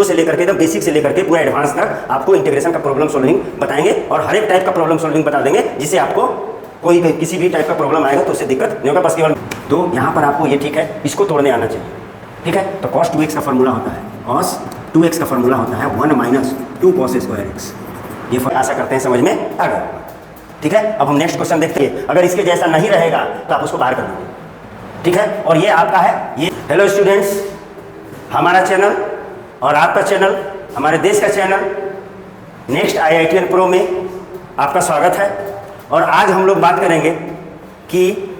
से लेकर के एकदम बेसिक से लेकर के पूरा एडवांस तक आपको इंटीग्रेशन का प्रॉब्लम सॉल्विंग बताएंगे और हर एक टाइप का प्रॉब्लम सॉल्विंग बता देंगे, जिससे आपको कोई किसी भी टाइप का प्रॉब्लम आएगा तो उससे दिक्कत नहीं होगा। बस केवल तो यहाँ पर आपको ये ठीक है, इसको तोड़ने आना चाहिए। ठीक है, तो cos 2x का फॉर्मूला होता है, cos 2x का फॉर्मूला होता है 1 माइनस 2 cos स्क्वायर x। ये आशा करते हैं समझ में आ गया। ठीक है, अब हम नेक्स्ट क्वेश्चन देखते हैं। अगर इसके जैसा नहीं रहेगा तो आप उसको बाहर कर दीजिए। ठीक है, और ये आपका है ये। हेलो स्टूडेंट्स, हमारा चैनल और आपका चैनल, हमारे देश का चैनल नेक्स्ट IITian प्रो में आपका स्वागत है। और आज हम लोग बात करेंगे कि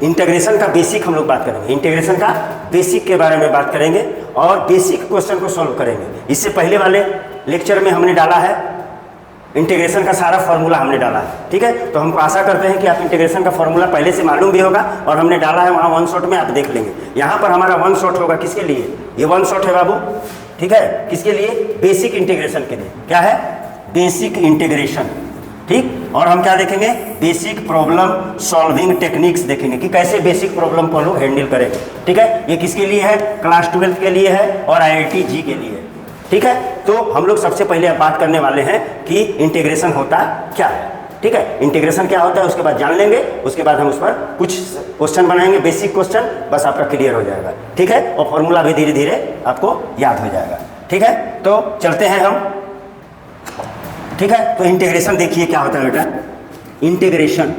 इंटीग्रेशन का बेसिक, हम लोग बात करेंगे इंटीग्रेशन का बेसिक के बारे में बात करेंगे और बेसिक क्वेश्चन को सॉल्व करेंगे। इससे पहले वाले लेक्चर में हमने डाला है इंटीग्रेशन का सारा फॉर्मूला हमने डाला है। ठीक है, तो हमको आशा करते हैं कि आप इंटीग्रेशन का फॉर्मूला पहले से मालूम भी होगा और हमने डाला है वहाँ वन शॉट में, आप देख लेंगे। यहाँ पर हमारा वन शॉट होगा किसके लिए, ये वन शॉट है बाबू। ठीक है, किसके लिए, बेसिक इंटीग्रेशन के लिए। क्या है, बेसिक इंटीग्रेशन। ठीक, और हम क्या देखेंगे, बेसिक प्रॉब्लम सॉल्विंग टेक्निक्स देखेंगे कि कैसे बेसिक प्रॉब्लम को लोग हैंडल करेंगे। ठीक है, ये किसके लिए है, क्लास 12 के लिए है और IIT जी के लिए है। ठीक है, तो हम लोग सबसे पहले अब बात करने वाले हैं कि इंटीग्रेशन होता क्या है। ठीक है, इंटीग्रेशन क्या होता है उसके बाद जान लेंगे, उसके बाद हम उस पर कुछ क्वेश्चन बनाएंगे, बेसिक क्वेश्चन, बस आपका क्लियर हो जाएगा। ठीक है, और फॉर्मूला भी धीरे धीरे आपको याद हो जाएगा। ठीक है, तो चलते हैं हम। ठीक है, तो इंटीग्रेशन देखिए क्या होता है बेटा, इंटीग्रेशन।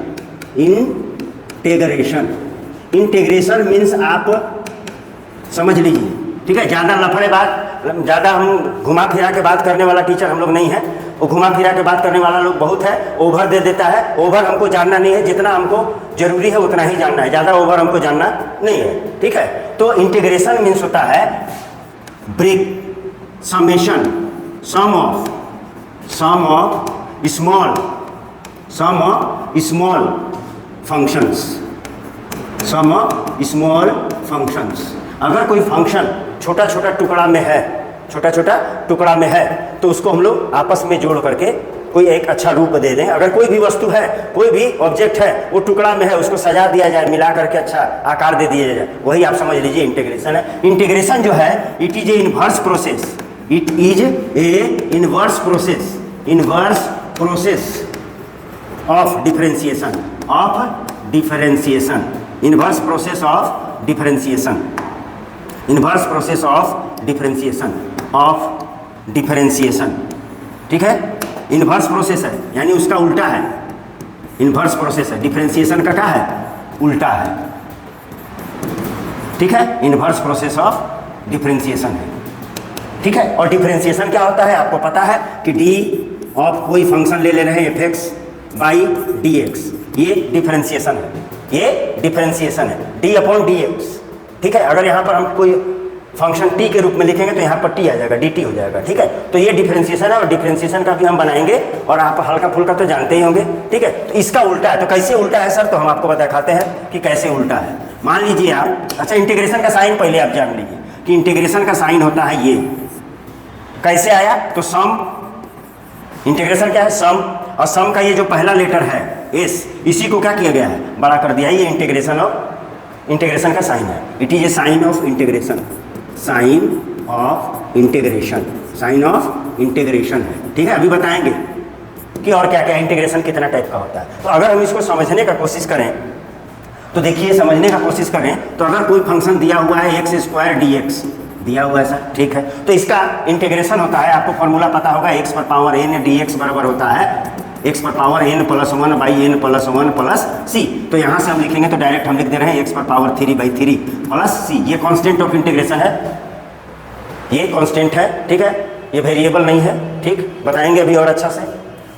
इंटीग्रेशन मीन्स आप समझ लीजिए। ठीक है, ज़्यादा लफड़े बात, ज़्यादा हम घुमा फिरा के बात करने वाला टीचर हम लोग नहीं है। वो घुमा फिरा के बात करने वाला लोग बहुत है, ओवर दे देता है। ओवर हमको जानना नहीं है, जितना हमको जरूरी है उतना ही जानना है, ज़्यादा ओवर हमको जानना नहीं है। ठीक है, तो इंटीग्रेशन मीन्स होता है break summation, sum of small functions. अगर कोई फंक्शन छोटा छोटा टुकड़ा में है तो उसको हम लोग आपस में जोड़ करके कोई एक अच्छा रूप दे दें। अगर कोई भी वस्तु है, कोई भी ऑब्जेक्ट है, वो टुकड़ा में है, उसको सजा दिया जाए, मिला करके अच्छा आकार दे दिया जाए, वही आप समझ लीजिए इंटीग्रेशन है। इंटीग्रेशन जो है, it is A inverse process of differentiation ठीक है, इनवर्स प्रोसेस है, यानी उसका उल्टा है। इनवर्स प्रोसेस है, डिफरेंशिएशन का क्या है, उल्टा है। ठीक है, इनवर्स प्रोसेस ऑफ डिफरेंशिएशन है। ठीक है, और डिफरेंशिएशन क्या होता है आपको पता है कि डी ऑफ कोई फंक्शन ले रहे हैं fx बाई dx, ये डिफरेंशिएशन है, डी अपॉन dx। ठीक है, अगर यहाँ पर हम कोई फंक्शन t के रूप में लिखेंगे तो यहाँ पर t आ जाएगा, dt हो जाएगा। ठीक है, तो ये डिफरेंशिएशन है और डिफरेंशिएशन का भी हम बनाएंगे और आप हल्का फुल्का तो जानते ही होंगे। ठीक है, तो इसका उल्टा है। तो कैसे उल्टा है सर, तो हम आपको दिखाते हैं कि कैसे उल्टा है। मान लीजिए आप, अच्छा इंटीग्रेशन का साइन पहले आप जान लीजिए कि इंटीग्रेशन का साइन होता है ये, कैसे आया, तो सम, इंटीग्रेशन क्या है, सम, और सम का ये जो पहला लेटर है s, इसी को क्या किया गया है, बड़ा कर दिया। ये इंटीग्रेशन का साइन है। It is a sign of integration, sign of integration है। ठीक है, अभी बताएंगे कि और क्या क्या इंटीग्रेशन कितना टाइप का होता है। तो अगर हम इसको समझने का कोशिश करें तो देखिए, समझने का कोशिश करें तो अगर कोई फंक्शन दिया हुआ है x² dx दिया हुआ है सर, ठीक है, तो इसका इंटीग्रेशन होता है, आपको फॉर्मूला पता होगा, x पर पावर n dx बराबर होता है x पर power n plus 1 by n plus 1 plus c। तो यहाँ से हम लिखेंगे तो डायरेक्ट हम लिख दे रहे हैं x पर पावर 3 बाई 3 प्लस c। ये कांस्टेंट ऑफ इंटीग्रेशन है, ये कांस्टेंट है। ठीक है, ये वेरिएबल नहीं है। ठीक, बताएंगे अभी और अच्छा से।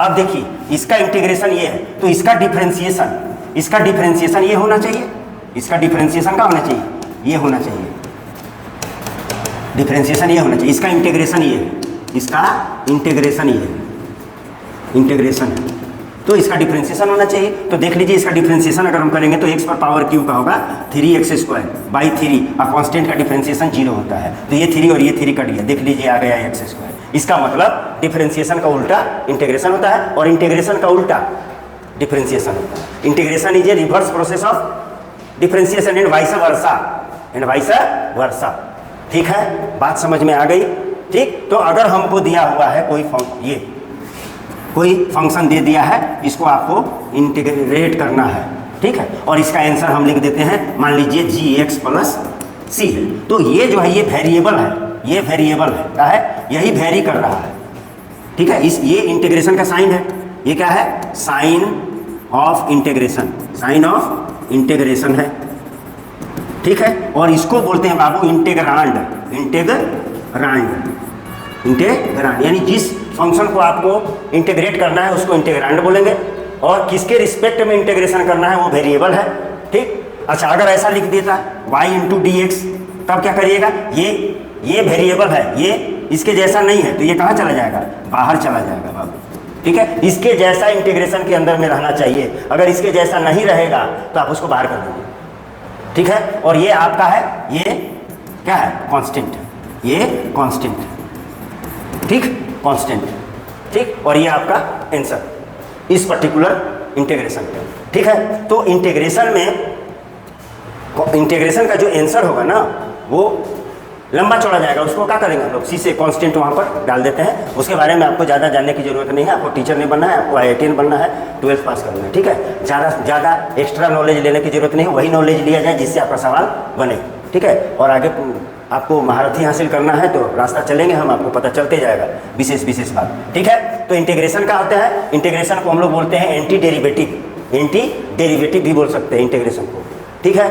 अब देखिए, इसका इंटीग्रेशन ये है, तो इसका डिफरेंशिएशन ये होना चाहिए। इसका डिफरेंशिएशन का होना चाहिए, ये होना चाहिए, डिफरेंशिएशन ये होना चाहिए। इसका इंटीग्रेशन ये है, इसका इंटीग्रेशन ये है, इंटीग्रेशन है, तो इसका डिफरेंशिएशन होना चाहिए। तो देख लीजिए, इसका डिफरेंशिएशन अगर हम करेंगे तो x पर पावर q का होगा 3x² बाई 3, और कांस्टेंट का डिफरेंशिएशन 0 होता है। तो ये 3 और ये 3 कट गया, देख लीजिए आ गया x²। इसका मतलब डिफरेंशिएशन का उल्टा इंटीग्रेशन होता है और इंटीग्रेशन का उल्टा डिफरेंशिएशन होता है। Integration is a reverse process of differentiation and vice versa. ठीक है, बात समझ में आ गई। ठीक। तो अगर हमको दिया हुआ है कोई फंक्शन दे दिया है, इसको आपको इंटीग्रेट करना है, ठीक है, और इसका आंसर हम लिख देते हैं, मान लीजिए gx प्लस सी है। तो ये जो है ये वेरिएबल है, ये वेरिएबल है, क्या है, यही वेरी कर रहा है, ठीक है। ये इंटीग्रेशन का साइन है, ये क्या है, sign of integration, sign of integration है, ठीक है। और इसको बोलते हैं बाबू इंटेग्रांड, इंटेग्रांड यानी जिस फंक्शन को आपको इंटीग्रेट करना है उसको इंटेग्रांड बोलेंगे, और किसके रिस्पेक्ट में इंटीग्रेशन करना है वो वेरिएबल है, ठीक। अच्छा, अगर ऐसा लिख देता y इंटू डी एक्स, तब क्या करिएगा, ये वेरिएबल है, ये इसके जैसा नहीं है, तो ये कहाँ चला जाएगा, बाहर चला जाएगा बाबू, ठीक है। इसके जैसा इंटीग्रेशन के अंदर में रहना चाहिए, अगर इसके जैसा नहीं रहेगा तो आप उसको बाहर कर देंगे, ठीक है। और ये आपका है, ये क्या है, कांस्टेंट, ये कांस्टेंट, ठीक, कांस्टेंट, ठीक। और ये आपका आंसर इस पर्टिकुलर इंटीग्रेशन पे, ठीक है। तो इंटीग्रेशन का जो आंसर होगा ना वो लंबा चौड़ा जाएगा, उसको क्या करेंगे हम लोग, सी से कांस्टेंट वहाँ पर डाल देते हैं। उसके बारे में आपको ज़्यादा जानने की जरूरत नहीं है, आपको टीचर नहीं बनना है, आपको IITian बनना है, 12th पास करना है, ठीक है। ज़्यादा एक्स्ट्रा नॉलेज लेने की जरूरत नहीं है, वही नॉलेज लिया जाए जिससे आपका सवाल बने, ठीक है। और आगे आपको महारथी हासिल करना है तो रास्ता चलेंगे हम, आपको पता चलते जाएगा विशेष बात, ठीक है। तो इंटीग्रेशन का होता है, इंटीग्रेशन को हम लोग बोलते हैं एंटी डेरिवेटिव भी बोल सकते हैं इंटीग्रेशन को, ठीक है,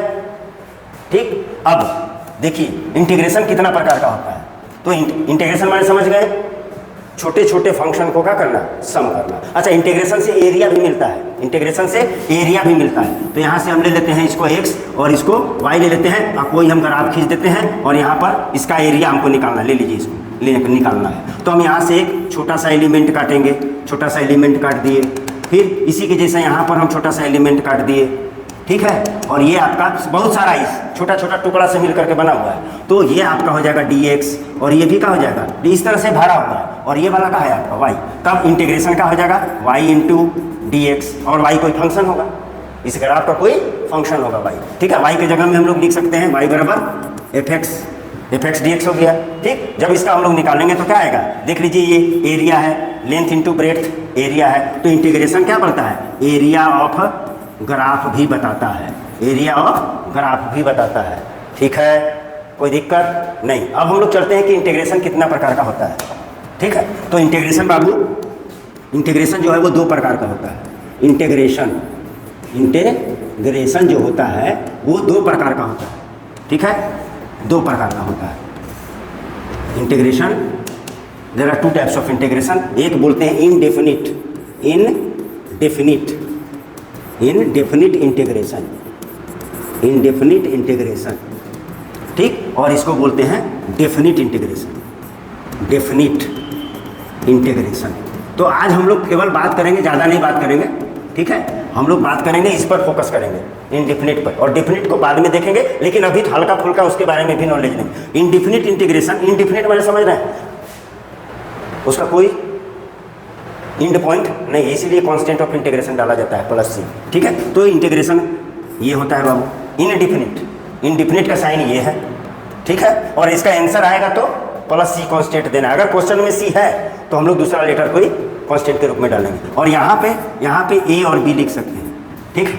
ठीक। अब देखिए इंटीग्रेशन कितना प्रकार का होता है, तो इंटीग्रेशन मैंने समझ गए, छोटे छोटे फंक्शन को क्या करना, सम करना। अच्छा, इंटीग्रेशन से एरिया भी मिलता है, इंटीग्रेशन से एरिया भी मिलता है। तो यहाँ से हम ले लेते हैं इसको x और इसको y ले लेते हैं, और कोई हम ग्राफ खींच देते हैं, और यहाँ पर इसका एरिया हमको निकालना, ले लीजिए इसको निकालना है। तो हम यहाँ से एक छोटा सा एलिमेंट काटेंगे, छोटा सा एलिमेंट काट दिए, फिर इसी के जैसा यहाँ पर हम छोटा सा एलिमेंट काट दिए, ठीक है। और ये आपका बहुत सारा इस छोटा छोटा टुकड़ा से मिल करके बना हुआ है, तो ये आपका हो जाएगा dx, और ये भी क्या हो जाएगा, इस तरह से भरा हुआ है, और ये वाला का है आपका y। तब इंटीग्रेशन का हो जाएगा y इंटू डी एक्स, और y कोई फंक्शन होगा, इस ग्राफ का कोई फंक्शन होगा y, ठीक है। y के जगह में हम लोग लिख सकते हैं y बराबर fx dx हो गया, ठीक। जब इसका हम लोग निकालेंगे तो क्या आएगा, देख लीजिए, ये एरिया है, लेंथ इंटू ब्रेड्थ एरिया है, तो इंटीग्रेशन क्या बोलता है, एरिया ऑफ ग्राफ भी बताता है, एरिया ऑफ ग्राफ भी बताता है, ठीक है, कोई दिक्कत नहीं। अब हम लोग चलते हैं कि इंटीग्रेशन कितना प्रकार का होता है, ठीक है। तो इंटीग्रेशन बाबू, इंटीग्रेशन जो है वो दो प्रकार का होता है, इंटीग्रेशन जो होता है वो दो प्रकार का होता है, ठीक है, दो प्रकार का होता है integration. There are two types of integration, एक बोलते हैं इनडेफिनिट इंटीग्रेशन, ठीक, और इसको बोलते हैं डेफिनिट इंटीग्रेशन। तो आज हम लोग केवल बात करेंगे, ज़्यादा नहीं बात करेंगे, ठीक है। हम लोग बात करेंगे, इस पर फोकस करेंगे, इनडेफिनिट पर, और डेफिनिट को बाद में देखेंगे, लेकिन अभी हल्का फुल्का उसके बारे में भी नॉलेज नहीं। इनडेफिनिट इंटीग्रेशन, इनडेफिनिट मैंने समझ रहे हैं, उसका कोई इंड पॉइंट नहीं, इसीलिए कांस्टेंट ऑफ इंटीग्रेशन डाला जाता है +c, ठीक है। तो इंटीग्रेशन ये होता है बाबू इनडेफिनिट का साइन ये है, ठीक है। और इसका आंसर आएगा तो +c कांस्टेंट देना है। अगर क्वेश्चन में c है तो हम लोग दूसरा लेटर कोई कांस्टेंट के रूप में डालेंगे, और यहाँ पे a और b लिख सकते हैं, ठीक।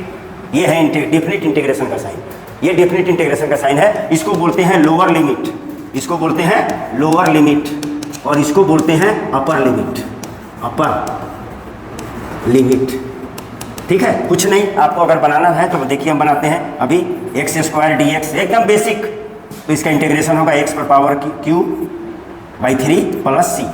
ये है डेफिनिट इंटीग्रेशन का साइन, ये डेफिनिट इंटीग्रेशन का साइन है। इसको बोलते हैं लोअर लिमिट, और इसको बोलते हैं अपर लिमिट, ठीक है। कुछ नहीं, आपको अगर बनाना है तो देखिए हम बनाते हैं अभी, x² dx एकदम बेसिक, तो इसका इंटीग्रेशन होगा x⁻³ + c,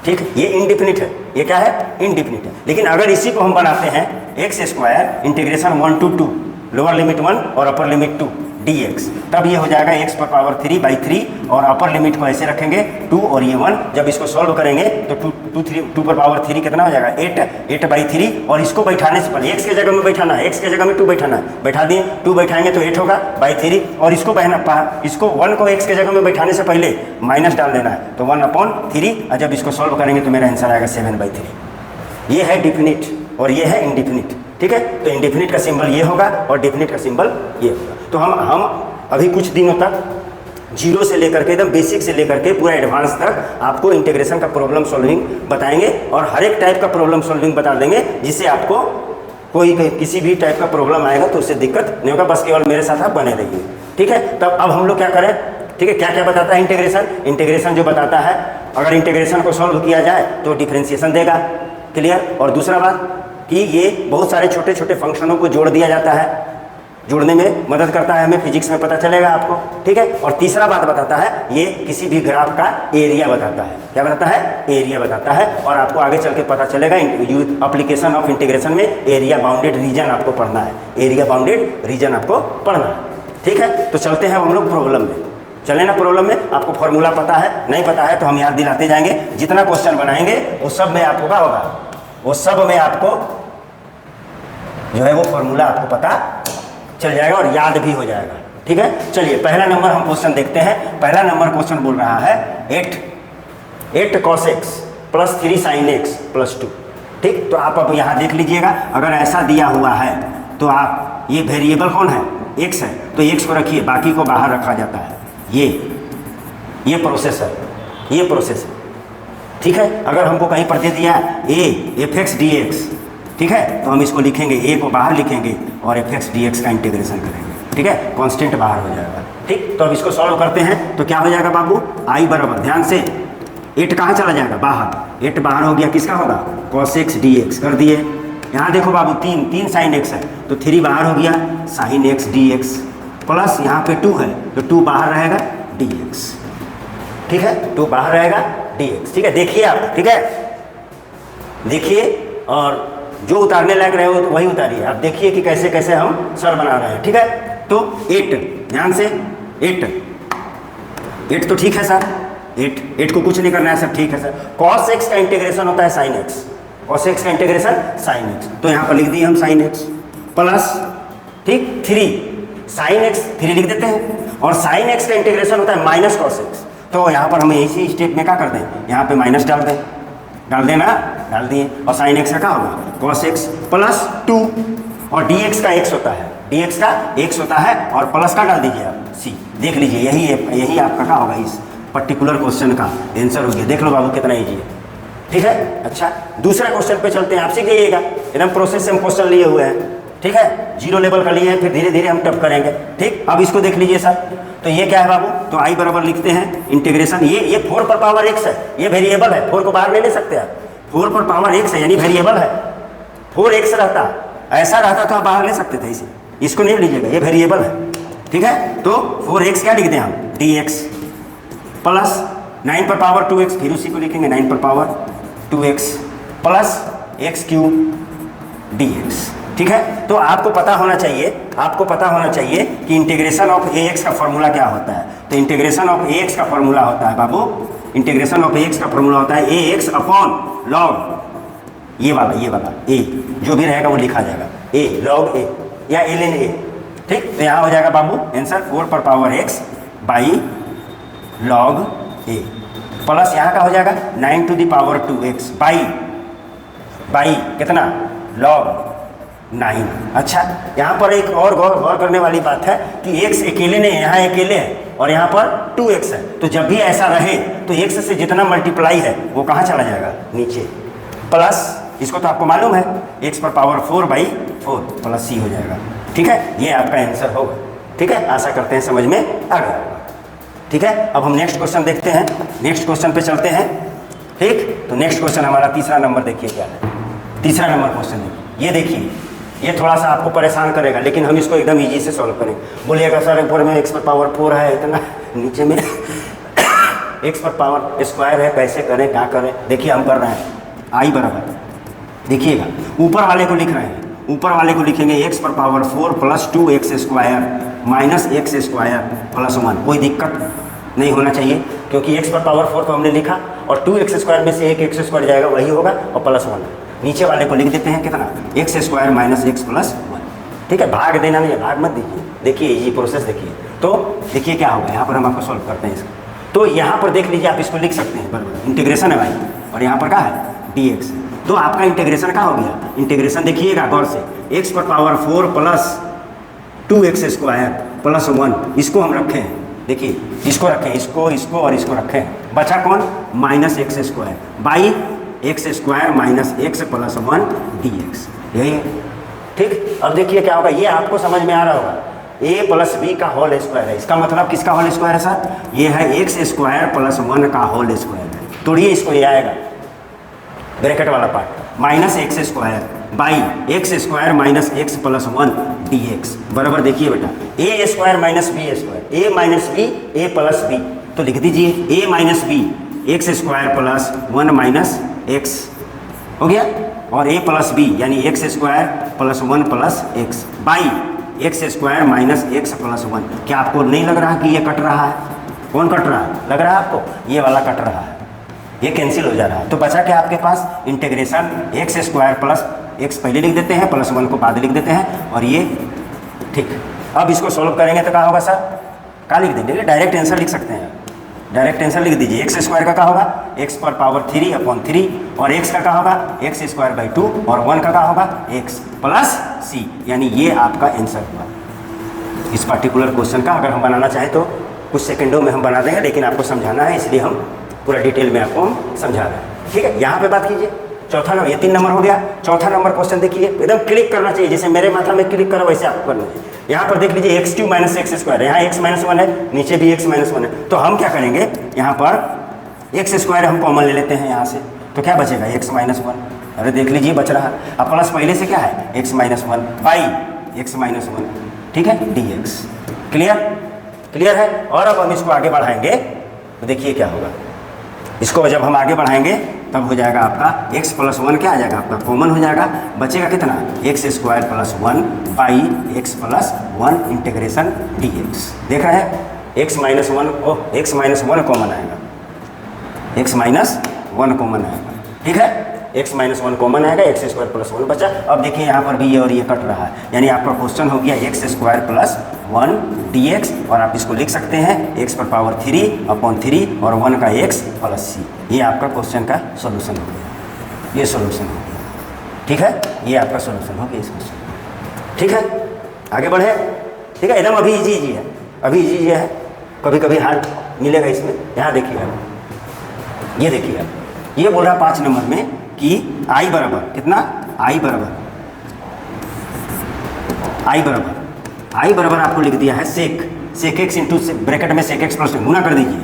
ठीक। ये इनडेफिनिट है, ये क्या है, इनडेफिनिट है। लेकिन अगर इसी को हम बनाते हैं x² integration 1 to 2 lower limit 1 और अपर लिमिट 2 dx, तब ये हो जाएगा x⁻³ और अपर लिमिट को ऐसे रखेंगे 2 और ये 1। जब इसको सॉल्व करेंगे तो 2⁻³ कितना हो जाएगा, 8/3, और इसको बैठाने से पहले x के जगह में बैठाना है, x के जगह में 2 बैठाना है, बैठा दिए, 2 बैठाएंगे तो 8 होगा /3, और इसको 1 को x के जगह में बैठाने से पहले माइनस डाल देना है, तो 1/3, और जब इसको सॉल्व करेंगे तो मेरा आंसर आएगा 7/3। ये है डिफिनिट और ये है इनडिफिनिट, ठीक है। तो इनडिफिनिट का सिंबल ये होगा और डेफिनिट का सिंबल ये होगा। तो हम अभी कुछ दिनों तक जीरो से लेकर के एकदम बेसिक से लेकर के पूरा एडवांस तक आपको इंटीग्रेशन का प्रॉब्लम सॉल्विंग बताएंगे और हर एक टाइप का प्रॉब्लम सॉल्विंग बता देंगे, जिससे आपको कोई किसी भी टाइप का प्रॉब्लम आएगा तो उससे दिक्कत नहीं होगा। बस केवल मेरे साथ आप बने रहिए, ठीक है। तब अब हम लोग क्या करें, ठीक है। क्या क्या बताता है इंटीग्रेशन? इंटीग्रेशन जो बताता है, अगर इंटीग्रेशन को सॉल्व किया जाए तो डिफरेंशिएशन देगा, क्लियर। और दूसरा बात कि ये बहुत सारे छोटे छोटे फंक्शनों को जोड़ दिया जाता है, जोड़ने में मदद करता है, हमें फिजिक्स में पता चलेगा आपको, ठीक है। और तीसरा बात बताता है, ये किसी भी ग्राफ का एरिया बताता है। क्या बताता है? एरिया बताता है। और आपको आगे चल के पता चलेगा एप्लीकेशन ऑफ इंटीग्रेशन में एरिया बाउंडेड रीजन आपको पढ़ना है, एरिया बाउंडेड रीजन आपको पढ़ना है, ठीक है। तो चलते हैं हम लोग प्रॉब्लम में, चले ना। प्रॉब्लम में आपको फॉर्मूला पता है, नहीं पता है तो हम याद दिलाते जाएंगे। जितना क्वेश्चन बनाएंगे वो सब में आपको क्या होगा, वो सब में आपको जो है वो फॉर्मूला आपको पता चल जाएगा और याद भी हो जाएगा, ठीक है। चलिए पहला नंबर हम क्वेश्चन देखते हैं। पहला नंबर क्वेश्चन बोल रहा है 8 cos x plus 3 sin x plus 2, ठीक। तो आप अब यहाँ देख लीजिएगा, अगर ऐसा दिया हुआ है तो आप ये वेरिएबल कौन है? x है, तो x को रखिए, बाकी को बाहर रखा जाता है। ये प्रोसेस है, ये प्रोसेस है, ठीक है। अगर हमको कहीं पर दे दिया a f(x) dx, ठीक है, तो हम इसको लिखेंगे, a को बाहर लिखेंगे और f(x) dx का इंटीग्रेशन करेंगे, ठीक है। कांस्टेंट बाहर हो जाएगा, ठीक। तो अब इसको सॉल्व करते हैं तो क्या हो जाएगा बाबू? i बराबर, ध्यान से 8 कहाँ चला जाएगा? बाहर। 8 बाहर हो गया, किसका होगा? cos x dx कर दिए। यहाँ देखो बाबू 3 sin x है तो 3 बाहर हो गया, sin x dx प्लस यहाँ पे 2 है तो 2 बाहर रहेगा dx, ठीक है। 2 बाहर रहेगा dx, ठीक है। देखिए आप, ठीक है, देखिए और जो उतारने लायक रहे हो तो वही उतारिए। आप देखिए कि कैसे कैसे हम सर बना रहे हैं, ठीक है। तो 8, ध्यान से 8 तो ठीक है सर, 8 को कुछ नहीं करना है सर, ठीक है सर। cos x का इंटीग्रेशन होता है sin x, cos x का इंटीग्रेशन sin x, तो यहाँ पर लिख दिए हम sin x प्लस, ठीक, 3 sin x 3 लिख देते हैं। और sin x का इंटीग्रेशन होता है माइनस cos x, तो यहाँ पर हमें इसी स्टेप में क्या कर दें, यहाँ पे माइनस डाल देना, डाल दिए। और sin x का क्या होगा? cos x प्लस 2, और dx का x होता है, dx का x होता है, और प्लस का डाल दीजिए आप c। देख लीजिए यही आपका क्या होगा, इस पर्टिकुलर क्वेश्चन का आंसर हो गया। देख लो बाबू कितना ईजी है, ठीक है। अच्छा, दूसरा क्वेश्चन पे चलते हैं। आप सीख जाइएगा, एकदम प्रोसेस से हम क्वेश्चन लिए हुए हैं, ठीक है। 0 लेवल का लिए हैं, फिर धीरे धीरे हम टप करेंगे, ठीक। अब इसको देख लीजिए सर, तो ये क्या है बाबू? तो i बराबर लिखते हैं इंटीग्रेशन, ये 4 पर पावर x है, ये वेरिएबल है, 4 को बाहर नहीं ले सकते आप। 4 पर पावर x है यानी वेरिएबल है, 4x रहता, ऐसा रहता तो आप बाहर ले सकते थे इसे, इसको नहीं लीजिएगा, ये वेरिएबल है, ठीक है। तो 4x क्या लिखते हैं हम? dx प्लस 9 पर पावर 2x, फिर उसी को लिखेंगे 9 पर power 2x plus x³ dx, ठीक है। तो आपको पता होना चाहिए कि इंटीग्रेशन ऑफ ax का फॉर्मूला क्या होता है। तो इंटीग्रेशन ऑफ ax का फॉर्मूला होता है बाबू, इंटीग्रेशन ऑफ ax का फॉर्मूला होता है ax अपॉन log, ये वाला a जो भी रहेगा वो लिखा जाएगा, a log a या ln a, ठीक। तो यहाँ हो जाएगा बाबू आंसर 4 पर power x by log a plus यहाँ का हो जाएगा 9 to the power 2x by कितना? log 9। अच्छा, यहाँ पर एक और गौर करने वाली बात है कि x अकेले नहीं, यहाँ अकेले है और यहाँ पर 2x है, तो जब भी ऐसा रहे तो x से जितना मल्टीप्लाई है वो कहाँ चला जाएगा? नीचे। प्लस इसको तो आपको मालूम है x पर पावर 4/4 प्लस c हो जाएगा, ठीक है। ये आपका आंसर होगा, ठीक है। आशा करते हैं समझ में आ गया, ठीक है। अब हम नेक्स्ट क्वेश्चन देखते हैं, नेक्स्ट क्वेश्चन पे चलते हैं, ठीक। तो नेक्स्ट क्वेश्चन हमारा तीसरा नंबर देखिए क्या है। तीसरा नंबर क्वेश्चन देखिए, ये देखिए, ये थोड़ा सा आपको परेशान करेगा लेकिन हम इसको एकदम इजी से सॉल्व करेंगे। बोलिएगा सर ऊपर में x पर पावर 4 है इतना, नीचे में x पर पावर स्क्वायर है, कैसे करें क्या करें? देखिए हम कर रहे हैं i बराबर, देखिएगा ऊपर वाले को लिख रहे हैं, ऊपर वाले को लिखेंगे x पर power 4 plus 2x square minus x square plus 1। कोई दिक्कत नहीं होना चाहिए क्योंकि x पर पावर 4 तो हमने लिखा और 2x स्क्वायर में से एक x स्क्वायर जाएगा वही होगा और प्लस 1। नीचे वाले को लिख देते हैं कितना? x square minus x plus 1, ठीक है। भाग देना नहीं है, भाग मत दीजिए, देखिए ये प्रोसेस देखिए। तो देखिए क्या होगा, यहाँ पर हम आपको सॉल्व करते हैं इसका। तो यहाँ पर देख लीजिए, आप इसको लिख सकते हैं बराबर, इंटीग्रेशन है भाई, और यहाँ पर क्या है? dx। तो आपका इंटीग्रेशन क्या हो गया? इंटीग्रेशन देखिएगा गौर से, x पर power 4 plus 2x square plus 1, इसको हम रखें देखिए इसको रखें, इसको और इसको रखें, बचा कौन, minus X square by X square minus X plus 1 dx, यही है। ठीक, अब देखिए क्या होगा, ये आपको समझ में आ रहा होगा, a प्लस बी का होल स्क्वायर है, इसका मतलब किसका होल स्क्वायर है सर, ये है एक्स स्क्वायर प्लस 1 का होल स्क्वायर है। तोड़िए इसको, ये आएगा ब्रैकेट वाला part, minus X square by X square minus X plus 1 dx बराबर, देखिए बेटा A square minus B square, A minus B A plus B, तो लिख दीजिए A minus B X square plus 1 minus X हो गया, और ए प्लस बी यानी X square plus 1 plus X by X square minus X plus 1। क्या आपको नहीं लग रहा कि ये कट रहा है, कौन कट रहा है, लग रहा है आपको, ये वाला कट रहा है, ये कैंसिल हो जा रहा है। तो बचा क्या आपके पास, integration X square plus X पहले लिख देते हैं, प्लस 1 को बाद लिख देते हैं, और ये ठीक। अब इसको सॉल्व करेंगे तो क्या होगा सर, क्या लिख देंगे, डायरेक्ट आंसर लिख सकते हैं, डायरेक्ट आंसर लिख दीजिए। एक्स स्क्वायर का क्या होगा, एक्स पर पावर 3 अपॉन 3, और एक्स का क्या होगा, एक्स स्क्वायर बाई 2, और 1 का क्या होगा, एक्स प्लस सी, यानी ये आपका आंसर हुआ इस पर्टिकुलर क्वेश्चन का। अगर हम बनाना चाहें तो कुछ सेकंडों में हम बना देंगे, लेकिन आपको समझाना है इसलिए हम पूरा डिटेल में आपको हम समझा रहे हैं। ठीक है, यहाँ पे बात कीजिए, चौथा नंबर, ये 3 नंबर हो गया, चौथा नंबर क्वेश्चन देखिए, एकदम क्लिक करना चाहिए, जैसे मेरे माथा में क्लिक करो वैसे आपको करना चाहिए। यहाँ पर देख लीजिए x Q minus X square, यहाँ एक्स माइनस 1 है, नीचे भी एक्स माइनस 1 है, तो हम क्या करेंगे, यहाँ पर एक्स स्क्वायर हम कॉमन ले लेते हैं यहाँ से, तो क्या बचेगा, एक्स माइनस 1, अरे देख लीजिए बच रहा है। अब प्लस पहले से क्या है, x minus 1 by x minus 1, ठीक है, dx। क्लियर, क्लियर है। और अब हम इसको आगे बढ़ाएंगे तो देखिए क्या होगा, इसको जब हम आगे बढ़ाएंगे तब हो जाएगा आपका x प्लस 1 क्या आ जाएगा, आपका कॉमन हो जाएगा, बचेगा कितना, x square plus 1 by X plus 1 integration dx। देख रहे हैं, x माइनस 1, ओह एक्स माइनस 1 कॉमन आएगा, एक्स माइनस 1 कॉमन आएगा, ठीक है, x माइनस 1 कॉमन आएगा, एक्स स्क्वायर प्लस 1 बचा। अब देखिए यहाँ पर भी ये और ये कट रहा है, यानी आपका क्वेश्चन हो गया एक्स स्क्वायर प्लस 1 dx, और आप इसको लिख सकते हैं x पर पावर 3 अपॉन 3 और 1 का x प्लस c। ये आपका क्वेश्चन का सॉल्यूशन हो गया, ये सॉल्यूशन हो गया, ठीक है, ये आपका सॉल्यूशन हो गया इस क्वेश्चन। ठीक है, आगे बढ़े, ठीक है, एकदम अभी इजी है, अभी इजी है, कभी कभी हार्ड मिलेगा इसमें। यहाँ देखिए आप, ये देखिए आप, ये बोल रहा 5 नंबर में कि i बराबर कितना, i बराबर आपको लिख दिया है सेक एक्स इंटू ब्रैकेट में सेक एक्स प्लस गुना कर दीजिए,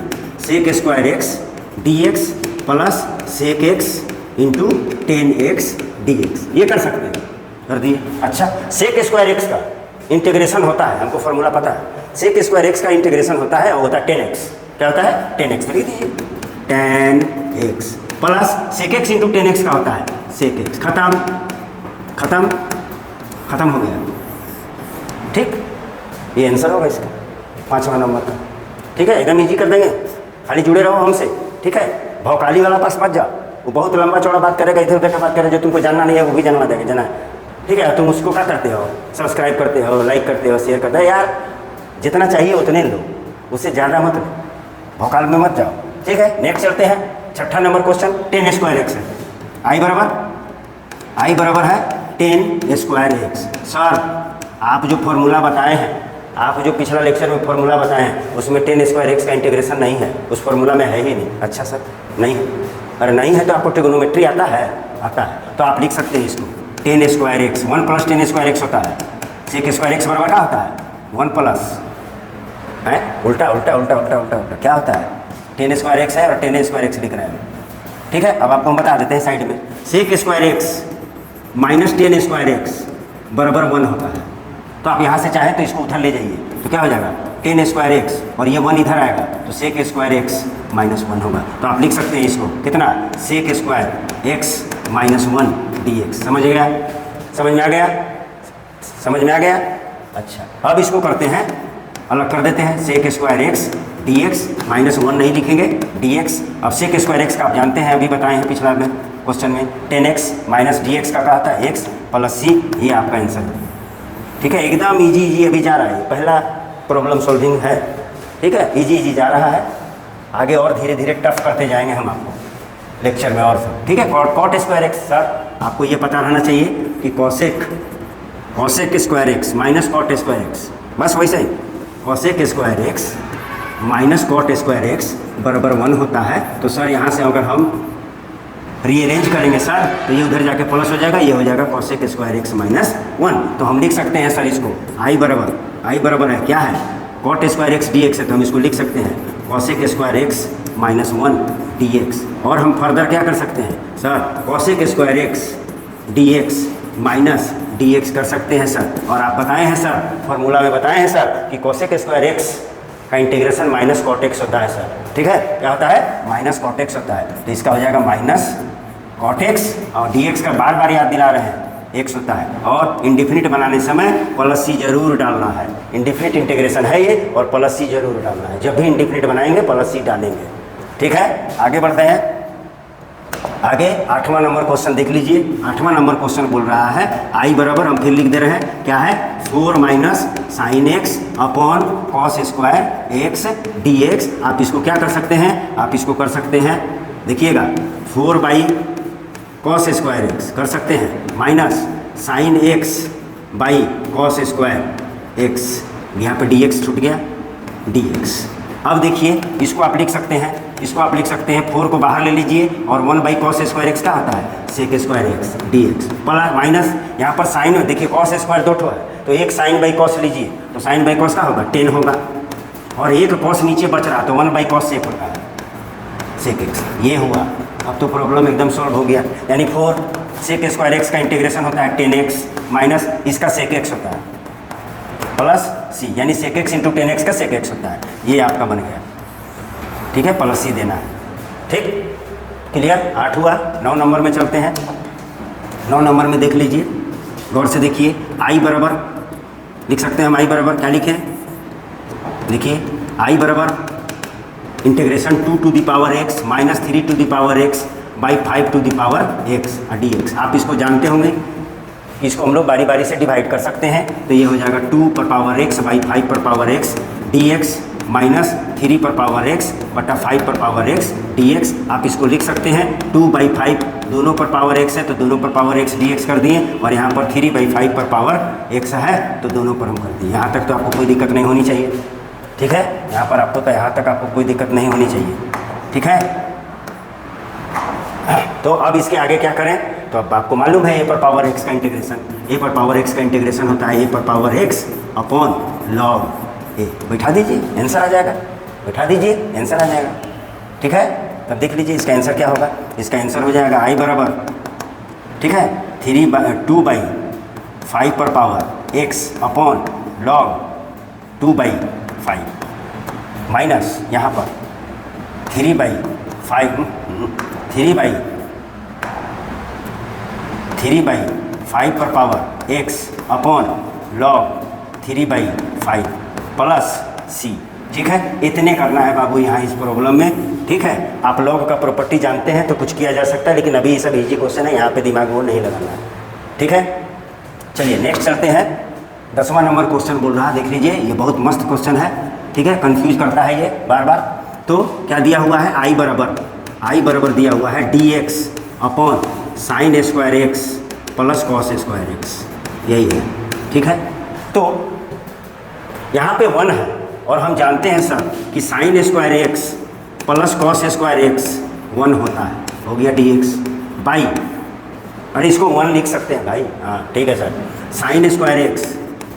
sec square x dx plus sec x into 10x dx, ये कर सकते हैं, कर दिए। अच्छा, सेक स्क्वायर एक्स का इंटीग्रेशन होता है, हमको फॉर्मूला पता है, सेक स्क्वायर एक्स का इंटीग्रेशन होता है और होता है 10x, क्या होता है 10x, तो लिख दीजिए 10x plus sec x into 10x का होता है सेक एक्स, खत्म हो गया, ठीक, ये आंसर होगा इसका 5वां नंबर का। ठीक है, एकदम इजी कर देंगे, खाली जुड़े रहो हमसे, ठीक है, भौकाली वाला पास मत जाओ, वो बहुत लंबा चौड़ा बात करेगा, इधर उधर का बात करेगा, जो तुमको जानना नहीं है वो भी जानवा देगा, जाना है, ठीक है। तुम उसको क्या करते हो, सब्सक्राइब करते हो, लाइक करते हो, शेयर करते हो, यार जितना चाहिए उतने लो, उससे ज़्यादा मत लो, भौकाल में मत जाओ, ठीक है। नेक्स्ट चलते हैं, 6ठा नंबर क्वेश्चन, 10 स्क्वायर एक्स है, आई बराबर है 10 स्क्वायर एक्स। सर आप जो फॉर्मूला बताए हैं, आप जो पिछला लेक्चर में फॉर्मूला बताए हैं उसमें 10 स्क्वायर एक्स का इंटीग्रेशन नहीं है, उस फॉर्मूला में है ही नहीं। अच्छा सर, नहीं है, अरे नहीं है तो आपको ट्रिगोनोमेट्री आता है, तो आप लिख सकते हैं इसको 10 square x, 1 plus 10 square X होता है, सेक स्क्वायर एक्स बराबर क्या होता है 1 प्लस है, उल्टा क्या होता है 10 स्क्वायर एक्स है और 10 स्क्वायर एक्स लिख रहे हैं, ठीक है। अब आपको हम बता देते हैं साइड में, sec square x minus 10 square x बराबर 1 होता है, तो आप यहाँ से चाहें तो इसको उधर ले जाइए, तो क्या हो जाएगा 10 स्क्वायर एक्स और ये 1 इधर आएगा, तो सेक स्क्वायर एक्स माइनस 1 होगा, तो आप लिख सकते हैं इसको कितना, sec square x minus 1 dx। समझ में आ गया। अच्छा, अब इसको करते हैं, अलग कर देते हैं, sec square x dx minus 1 नहीं लिखेंगे dx। अब सेक स्क्वायर एक्स का आप जानते हैं, अभी बताए हैं पिछला में क्वेश्चन में, 10x माइनस dx का आता है x प्लस c, ये आपका आंसर है, ठीक है। एकदम इजी अभी जा रहा है, पहला प्रॉब्लम सॉल्विंग है, ठीक है, इजी जा रहा है, आगे और धीरे धीरे टफ करते जाएंगे हम आपको लेक्चर में और सब, ठीक है। कॉट स्क्वायर एक्स, सर आपको ये पता रहना चाहिए कि cosec square x minus cot square X, बस वैसे ही cosec square x minus cot square x बराबर 1 होता है। तो सर यहाँ से अगर हम रीअरेंज करेंगे सर तो ये उधर जाके प्लस हो जाएगा, ये हो जाएगा कॉसेक स्क्वायर एक्स माइनस 1। तो हम लिख सकते हैं सर इसको आई बराबर है क्या है, cot square x D x है, तो हम इसको लिख सकते हैं cosec square x minus 1 d x. और हम फर्दर क्या कर सकते हैं sir, cosec square x D x minus d x कर सकते हैं सर। और आप बताए हैं सर, फॉर्मूला में बताए हैं सर कि कॉसेक स्क्वायर एक्स का इंटीग्रेशन माइनस कॉट एक्स होता है सर। ठीक है, क्या होता है, माइनस कॉट एक्स होता है। तो इसका हो जाएगा माइनस कॉट एक्स, और डी एक्स का बार बार याद दिला रहे हैं, एक्स होता है। और इंडिफिनिट बनाने समय प्लस सी जरूर डालना है, इंडिफिनिट इंटीग्रेशन है ये, और प्लस सी जरूर डालना है। जब भी इंडिफिनिट बनाएंगे प्लस सी डालेंगे। ठीक है, आगे बढ़ते हैं। आगे 8वां नंबर क्वेश्चन देख लीजिए। 8वां नंबर क्वेश्चन बोल रहा है आई बराबर, हम फिर लिख दे रहे हैं क्या है, 4 minus sine x upon cos square x D x. आप इसको क्या कर सकते हैं, आप इसको कर सकते हैं, देखिएगा 4 बाई कॉस स्क्वायर एक्स कर सकते हैं, minus sine x by cos square x, यहाँ पे डी एक्स छूट गया, डी एक्स। अब देखिए इसको आप लिख सकते हैं, इसको आप लिख सकते हैं 4 को बाहर ले लीजिए, और 1 बाई कॉस स्क्वायर एक्स क्या होता है, sec square x D x, plus minus यहाँ पर साइन में देखिए कॉस स्क्वायर 2 है, तो एक साइन बाई कॉस लीजिए, तो साइन बाई कॉस का होगा 10 होगा, और एक कॉस नीचे बच रहा तो 1 बाई कॉस सेक होता है, सेक एक्स। ये हुआ, अब तो प्रॉब्लम एकदम सॉल्व हो गया। यानी 4 सेक स्क्वायर एक्स का इंटीग्रेशन होता है 10x माइनस इसका सेक एक्स होता है प्लस सी, यानी सेक एक्स इंटू 10x का सेक एक्स होता है। ये आपका बन गया। ठीक है, प्लस सी देना है। ठीक, क्लियर। 8 हुआ। 9 नंबर में चलते हैं। 9 नंबर में देख लीजिए, गौर से देखिए। आई बराबर लिख सकते हैं हम, आई बराबर क्या लिखें, लिखिए आई बराबर integration 2 to the power x minus 3 to the power x by 5 to the power x D x. आप इसको जानते होंगे, इसको हम लोग बारी बारी से डिवाइड कर सकते हैं। तो ये हो जाएगा 2 पर पावर एक्स बाई 5 पर power x D x minus 3 पर पावर एक्स बटा 5 पर पावर एक्स डी एक्स। आप इसको लिख सकते हैं 2 बाई 5, दोनों पर पावर एक्स है तो दोनों पर पावर एक्स डी एक्स कर दिए, और यहाँ पर 3 बाई 5 पर पावर एक्स है तो दोनों पर हम कर दिए। यहाँ तक तो आपको कोई दिक्कत नहीं होनी चाहिए। ठीक है, यहाँ पर आपको यहाँ तक आपको कोई दिक्कत नहीं होनी चाहिए। ठीक है, तो अब इसके आगे क्या करें, तो अब आपको मालूम है ए पर पावर एक्स का इंटीग्रेशन, ए पर पावर एक्स का इंटीग्रेशन होता है ए पर पावर एक्स अपॉन लॉग ए। बैठा दीजिए, आंसर आ जाएगा, बैठा दीजिए, आंसर आ जाएगा। ठीक है, तब देख लीजिए इसका आंसर क्या होगा। इसका आंसर हो जाएगा आई बराबर, ठीक है, 2 बाई 5 पर power X upon log 2 by 5 minus यहाँ पर 3 बाई 5 पर power x upon log 3 by 5 plus C. ठीक है, इतने करना है बाबू यहाँ इस प्रॉब्लम में। ठीक है, आप लॉग का प्रॉपर्टी जानते हैं तो कुछ किया जा सकता है, लेकिन अभी ये सब इजी क्वेश्चन है, यहाँ पे दिमाग वो नहीं लगाना है। ठीक है, चलिए नेक्स्ट चलते हैं। 10वां नंबर क्वेश्चन बोल रहा है, देख लीजिए, ये बहुत मस्त क्वेश्चन है। ठीक है, कंफ्यूज करता है ये बार बार। तो क्या दिया हुआ है, आई बराबर दिया हुआ है D x upon sine square x plus cos square x, यही है। ठीक है, तो यहाँ पे 1 है, और हम जानते हैं सर कि sign square x plus cos square x 1 होता है, हो गया डी एक्स बाई, अरे इसको 1 लिख सकते हैं भाई, हाँ ठीक है sir, sine square x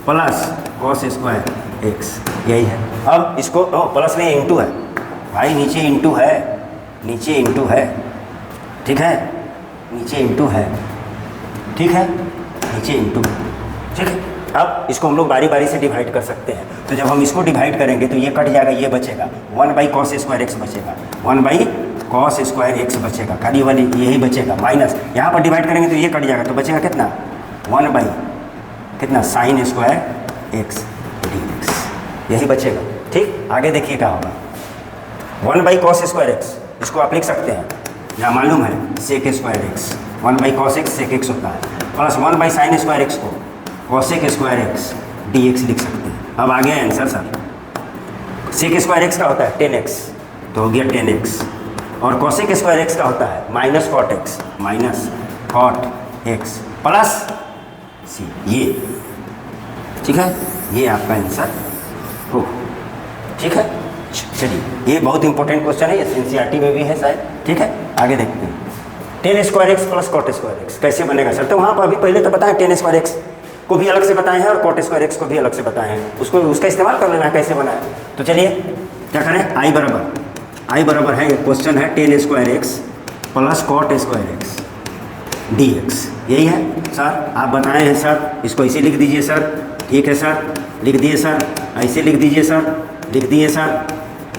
plus cos square x, यही है। अब इसको प्लस में इंटू है भाई, नीचे इंटू है, नीचे इंटू है। ठीक है, नीचे इंटू है, ठीक है, नीचे इंटू। ठीक है, अब इसको हम लोग बारी बारी से डिवाइड कर सकते हैं। तो जब हम इसको डिवाइड करेंगे तो ये कट जाएगा, ये बचेगा 1 बाई कॉस स्क्वायर एक्स बचेगा, 1 बाई कॉस स्क्वायर एक्स बचेगा, खाली वाली यही बचेगा, माइनस यहाँ पर डिवाइड करेंगे तो ये कट जाएगा, तो बचेगा कितना, 1 बाई कितना sign square x D x, यही बचेगा। ठीक, आगे देखिए क्या होगा। 1 बाई कॉस स्क्वायर एक्स, इसको आप लिख सकते हैं, यहाँ मालूम है sec square x, 1 by cos X sec X होता है, plus 1 by sine square x को cosec square x D X लिख सकते हैं। अब आ गया answer sir, sec square x का होता है 10x, तो हो गया 10x, और कॉसेक स्क्वायर एक्स का होता है minus cot X, minus cot x plus C, ये। ठीक है, ये आपका आंसर हो। ठीक है। चलिए ये बहुत इंपॉर्टेंट क्वेश्चन है, ये एनसीईआरटी में भी है शायद। ठीक है, आगे देखते हैं। Tan square x plus cot square x कैसे बनेगा सर? तो वहाँ पर अभी पहले तो बताएं, टेन स्क्वायर एक्स को भी अलग से बताए हैं और कॉट स्क्वायर एक्स को भी अलग से बताए हैं, उसको उसका इस्तेमाल कर लेना है कैसे बना है। तो चलिए क्या करें, आई बराबर है, क्वेश्चन है tan square x plus cot square x D x, यही है सर। आप बताए हैं सर, इसको ऐसे लिख दीजिए सर। ठीक है सर, लिख दिए सर, ऐसे लिख दीजिए सर, लिख दिए सर।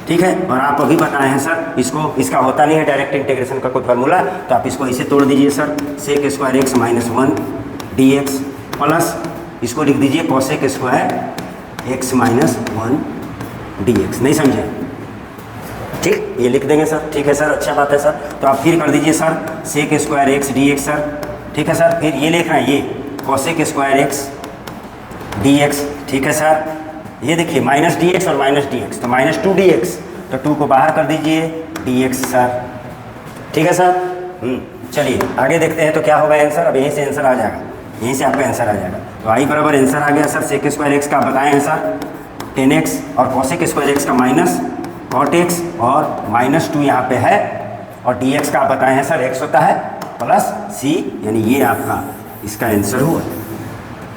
ठीक है, और आप अभी बताए हैं सर, इसको इसका होता नहीं है डायरेक्ट इंटीग्रेशन का कोई फार्मूला, तो आप इसको ऐसे तोड़ दीजिए sir, sec square x minus 1 d x plus इसको लिख दीजिए cosec square x minus 1 d x. नहीं समझे? ठीक, ये लिख देंगे सर। ठीक है सर, अच्छा बात है सर। तो आप फिर कर दीजिए sir sec square x D x sir. ठीक है सर, फिर ये लिख रहे हैं, ये cosec square x D x. ठीक है सर, ये देखिए माइनस डी एक्स और माइनस डी एक्स, तो माइनस 2 डी एक्स, तो 2 को बाहर कर दीजिए डी एक्स सर। ठीक है सर। चलिए आगे देखते हैं तो क्या होगा आंसर। अब यहीं से आंसर आ जाएगा, यहीं से आपका आंसर आ जाएगा। तो आई बराबर आंसर आ गया सर, सेक स्क्वायर एक्स का बताए हैं सर 10x और कॉसेक स्क्वायर एक्स का माइनस कॉट एक्स और माइनस 2 यहाँ पे है, और डी एक्स का आप बताए हैं सर एक्स होता है प्लस सी, यानी ये आपका इसका आंसर हुआ।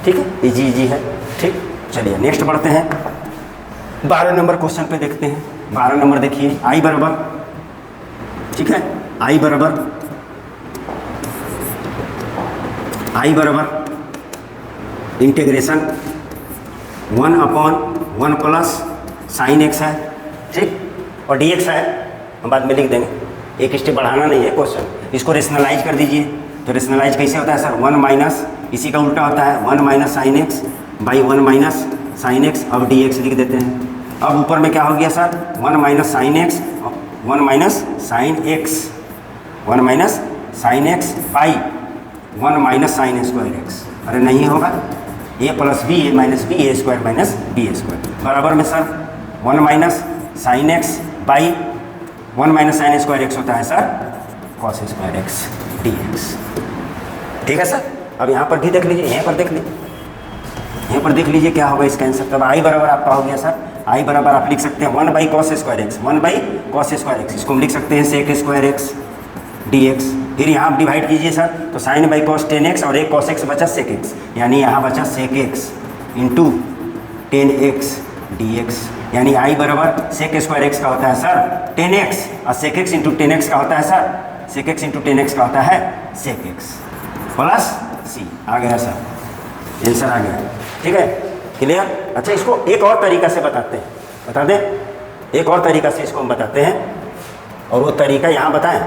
ठीक है, इजी इजी है। ठीक, चलिए नेक्स्ट बढ़ते हैं। 12 नंबर क्वेश्चन पे देखते हैं। 12 नंबर देखिए, आई बराबर, ठीक है, आई बराबर इंटीग्रेशन 1/1 प्लस साइन एक्स है। ठीक, और डी एक्स है, हम बाद में लिख देंगे, एक स्टेप बढ़ाना नहीं है क्वेश्चन। इसको रेशनलाइज कर दीजिए। तो रेशनलाइज कैसे होता है सर, 1 माइनस, इसी का उल्टा होता है 1 minus sine x by 1 minus sine x. अब डी एक्स लिख देते हैं। अब ऊपर में क्या हो गया sir, 1 minus sine x, 1 minus sine x, 1 minus sine x by 1 minus sign square x. अरे नहीं होगा, a plus B A minus B A square minus B square बराबर में sir 1 minus sine x by 1 minus sign square X होता है sir cos square x D x. ठीक है sir, अब यहाँ पर भी देख लीजिए, यहाँ पर देख लीजिए, यहाँ पर देख लीजिए क्या होगा इसका आंसर। तब आई बराबर आपका हो गया सर, आई बराबर आप लिख सकते हैं 1 by cos square x, 1 by cos square x, इसको हम लिख सकते हैं sec square x D x. फिर यहाँ आप डिवाइड कीजिए सर, तो साइन बाई कॉस 10x और एक कॉस एक्स बचा सेक एक्स, यानी यहाँ बचा sec x into 10x d x, यानी आई बराबर सेक स्क्वायर एक्स का होता है सर 10x और सेक एक्स इंटू 10x का होता है सर सेक एक्स इंटू 10x का होता है सेक एक्स प्लस सी। आ गया सर, आंसर आ गया। ठीक है, क्लियर। अच्छा, इसको एक और तरीका से बताते हैं, बता दें, एक और तरीका से इसको हम बताते हैं, और वो तरीका यहाँ बताएं,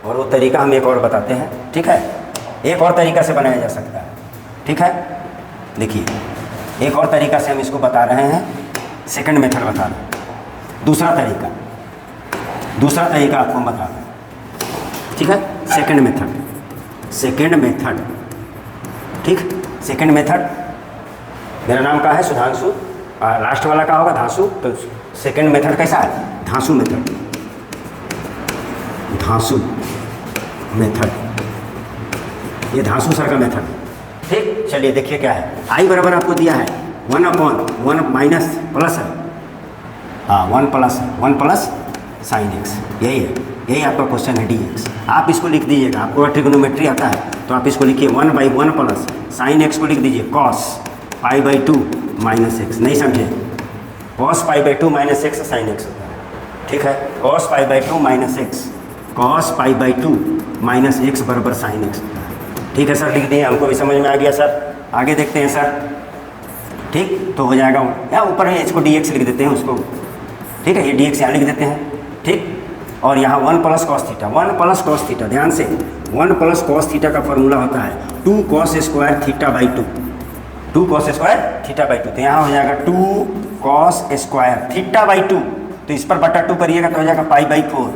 और वो तरीका हम एक और बताते हैं। ठीक है, एक और तरीका से बनाया जा सकता है। ठीक है, देखिए एक और तरीका से हम इसको बता रहे हैं, सेकंड मेथड बता रहे हैं। दूसरा तरीका आपको हम बता रहे हैं। ठीक है, सेकंड मेथड, ठीक, सेकंड मेथड। मेरा नाम का है सुधांशु, लास्ट वाला का होगा धांसु। तो सेकंड मेथड कैसा है, धांसु मेथड, ये धांसु सर का मेथड। ठीक, चलिए देखिए क्या है। आई बराबर आपको दिया है 1/1 माइनस प्लस है, हाँ 1 प्लस साइन एक्स, यही है, यही आपका क्वेश्चन है डी एक्स। आप इसको लिख दीजिएगा, आपको ट्रिग्नोमेट्री आता है तो आप इसको लिखिए 1/1 प्लस साइन एक्स को लिख दीजिए कॉस π/2 माइनस एक्स। नहीं समझे, cos π/2 minus X sine X होता है। ठीक है, cos π/2 minus X, cos π/2 minus X बराबर साइन एक्स। ठीक है सर, लिख दिए, हमको भी समझ में आ गया सर। आगे देखते हैं सर। ठीक, तो हो जाएगा यहाँ ऊपर है, इसको डी एक्स लिख देते हैं उसको। ठीक है, ये डी एक्स यहाँ लिख देते हैं। ठीक, और यहाँ 1 plus cos theta, 1 plus cos theta, ध्यान से 1 प्लस कॉस थीटा का फॉर्मूला होता है 2 cos स्क्वायर थीटा/2, 2 cos स्क्वायर थीटा/2। तो यहाँ हो जाएगा 2 cos स्क्वायर थीटा/2, तो इस पर बटा 2 करिएगा तो हो जाएगा π/4,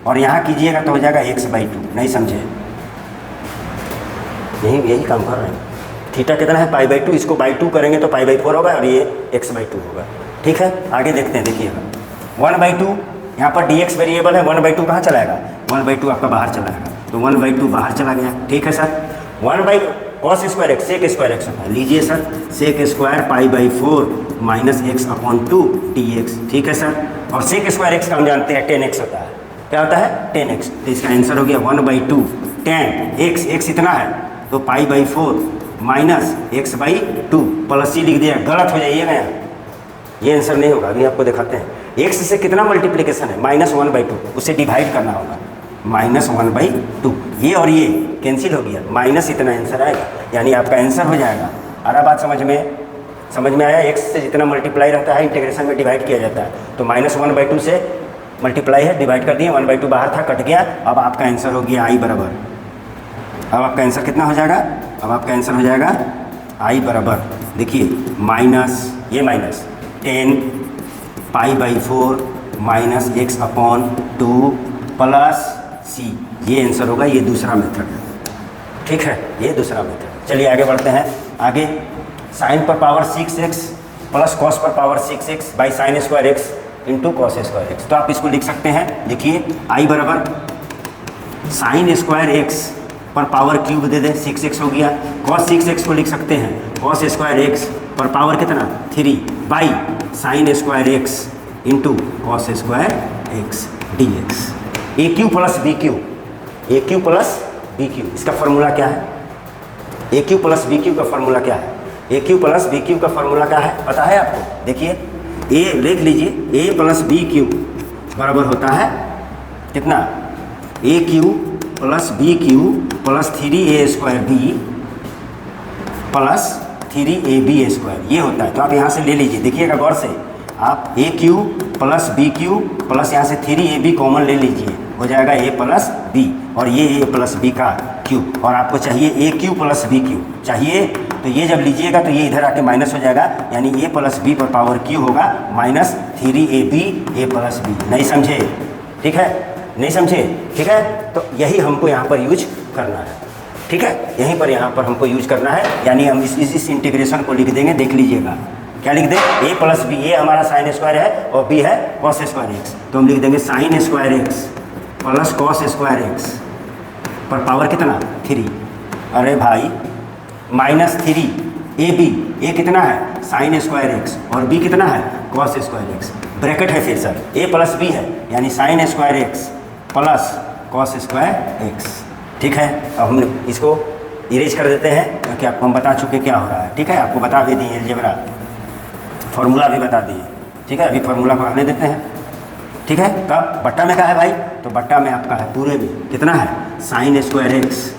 और यहाँ कीजिएगा तो हो जाएगा x/2। नहीं समझे, यही काम कर रहे हैं। थीटा कितना है π/2, इसको /2 करेंगे तो π/4 होगा और ये x/2 होगा। ठीक है, आगे देखते हैं, देखिएगा 1/2, यहाँ पर dx वेरिएबल है, 1/2 कहाँ चलाएगा, 1/2 आपका बाहर चलाएगा, तो 1/2 बाहर चला गया। ठीक है sir, 1 cos square x, sec square X होता है, लीजिए sir sec square π/4 minus x/2 dx। ठीक है सर, और सेक स्क्वायर एक्स का हम जानते हैं 10x होता है। क्या होता है? 10x। तो इसका आंसर हो गया 1/2 10 x इतना है तो π/4 माइनस x/2 प्लस सी लिख दिया। गलत हो जाइएगा यहाँ, ये आंसर नहीं होगा। अभी आपको दिखाते हैं। x से कितना मल्टीप्लिकेशन है? -1/2, उसे डिवाइड करना होगा। -1/2 ये और ये कैंसिल हो गया, माइनस इतना आंसर आएगा, यानी आपका आंसर हो जाएगा। आ रहा बात समझ में आया? x से जितना मल्टीप्लाई रहता है इंटीग्रेशन में डिवाइड किया जाता है, तो -1/2 से मल्टीप्लाई है, डिवाइड कर दिए, 1/2 बाहर था, कट गया। अब आपका आंसर हो गया i बराबर। अब आपका आंसर कितना हो जाएगा? अब आपका आंसर हो जाएगा i बराबर, देखिए ये minus 10 π/4 minus x/2 plus c, ये आंसर होगा। ये दूसरा मेथड है, ठीक है, ये दूसरा मेथड। चलिए आगे बढ़ते हैं। आगे sin पर पावर 6x प्लस कॉस पर power 6x by sine square x into cos square x. तो आप इसको लिख सकते हैं, देखिए i बराबर साइन स्क्वायर एक्स पर पावर क्यूब दे दें 6x हो गया। कॉस 6x को लिख सकते हैं कॉस स्क्वायर एक्स पर पावर कितना 3 by sine square x into cos square x dx। A cube plus B cube, a cube plus B cube, इसका फॉर्मूला क्या है? A cube plus B cube का फॉर्मूला क्या है? A cube plus B cube का formula क्या है पता है आपको? देखिए ए लिख लीजिए, ए प्लस बी क्यू बराबर होता है कितना? A cube plus B cube plus 3a square B plus 3ab square, ये होता है। तो आप यहाँ से ले लीजिए, देखिएगा गौर से, आप A cube plus B cube plus यहाँ से 3ab कॉमन ले लीजिए, हो जाएगा a प्लस बी, और ये a प्लस बी का क्यूब, और आपको चाहिए ए क्यू प्लस बी क्यू चाहिए, तो ये जब लीजिएगा तो ये इधर आके माइनस हो जाएगा, यानी a प्लस बी पर पावर क्यू होगा minus 3ab a plus b. नहीं समझे? ठीक है, नहीं समझे? ठीक है, तो यही हमको यहाँ पर यूज करना है, ठीक है, यहीं पर यहाँ पर हमको यूज करना है। यानी हम इस इंटीग्रेशन को लिख देंगे, देख लीजिएगा क्या लिख दें? a प्लस बी, ये हमारा साइन स्क्वायर है और b है कॉस स्क्वायर एक्स, तो हम लिख देंगे sign square x plus cos square x पर पावर कितना 3। अरे भाई -3ab, ए कितना है साइन स्क्वायर एक्स और b कितना है कॉस स्क्वायर एक्स, ब्रैकेट है फिर सर, a प्लस बी है, यानी sign square x plus cos square x. ठीक है, अब हम इसको इरेज कर देते हैं क्योंकि आपको हम बता चुके क्या हो रहा है। ठीक है, आपको बता भी दिए अलजेब्रा, फॉर्मूला भी बता दिए। ठीक है, अभी फॉर्मूला को आने देते हैं। ठीक है, कब बट्टा में का है भाई? तो बट्टा में आपका है पूरे में कितना है sign square x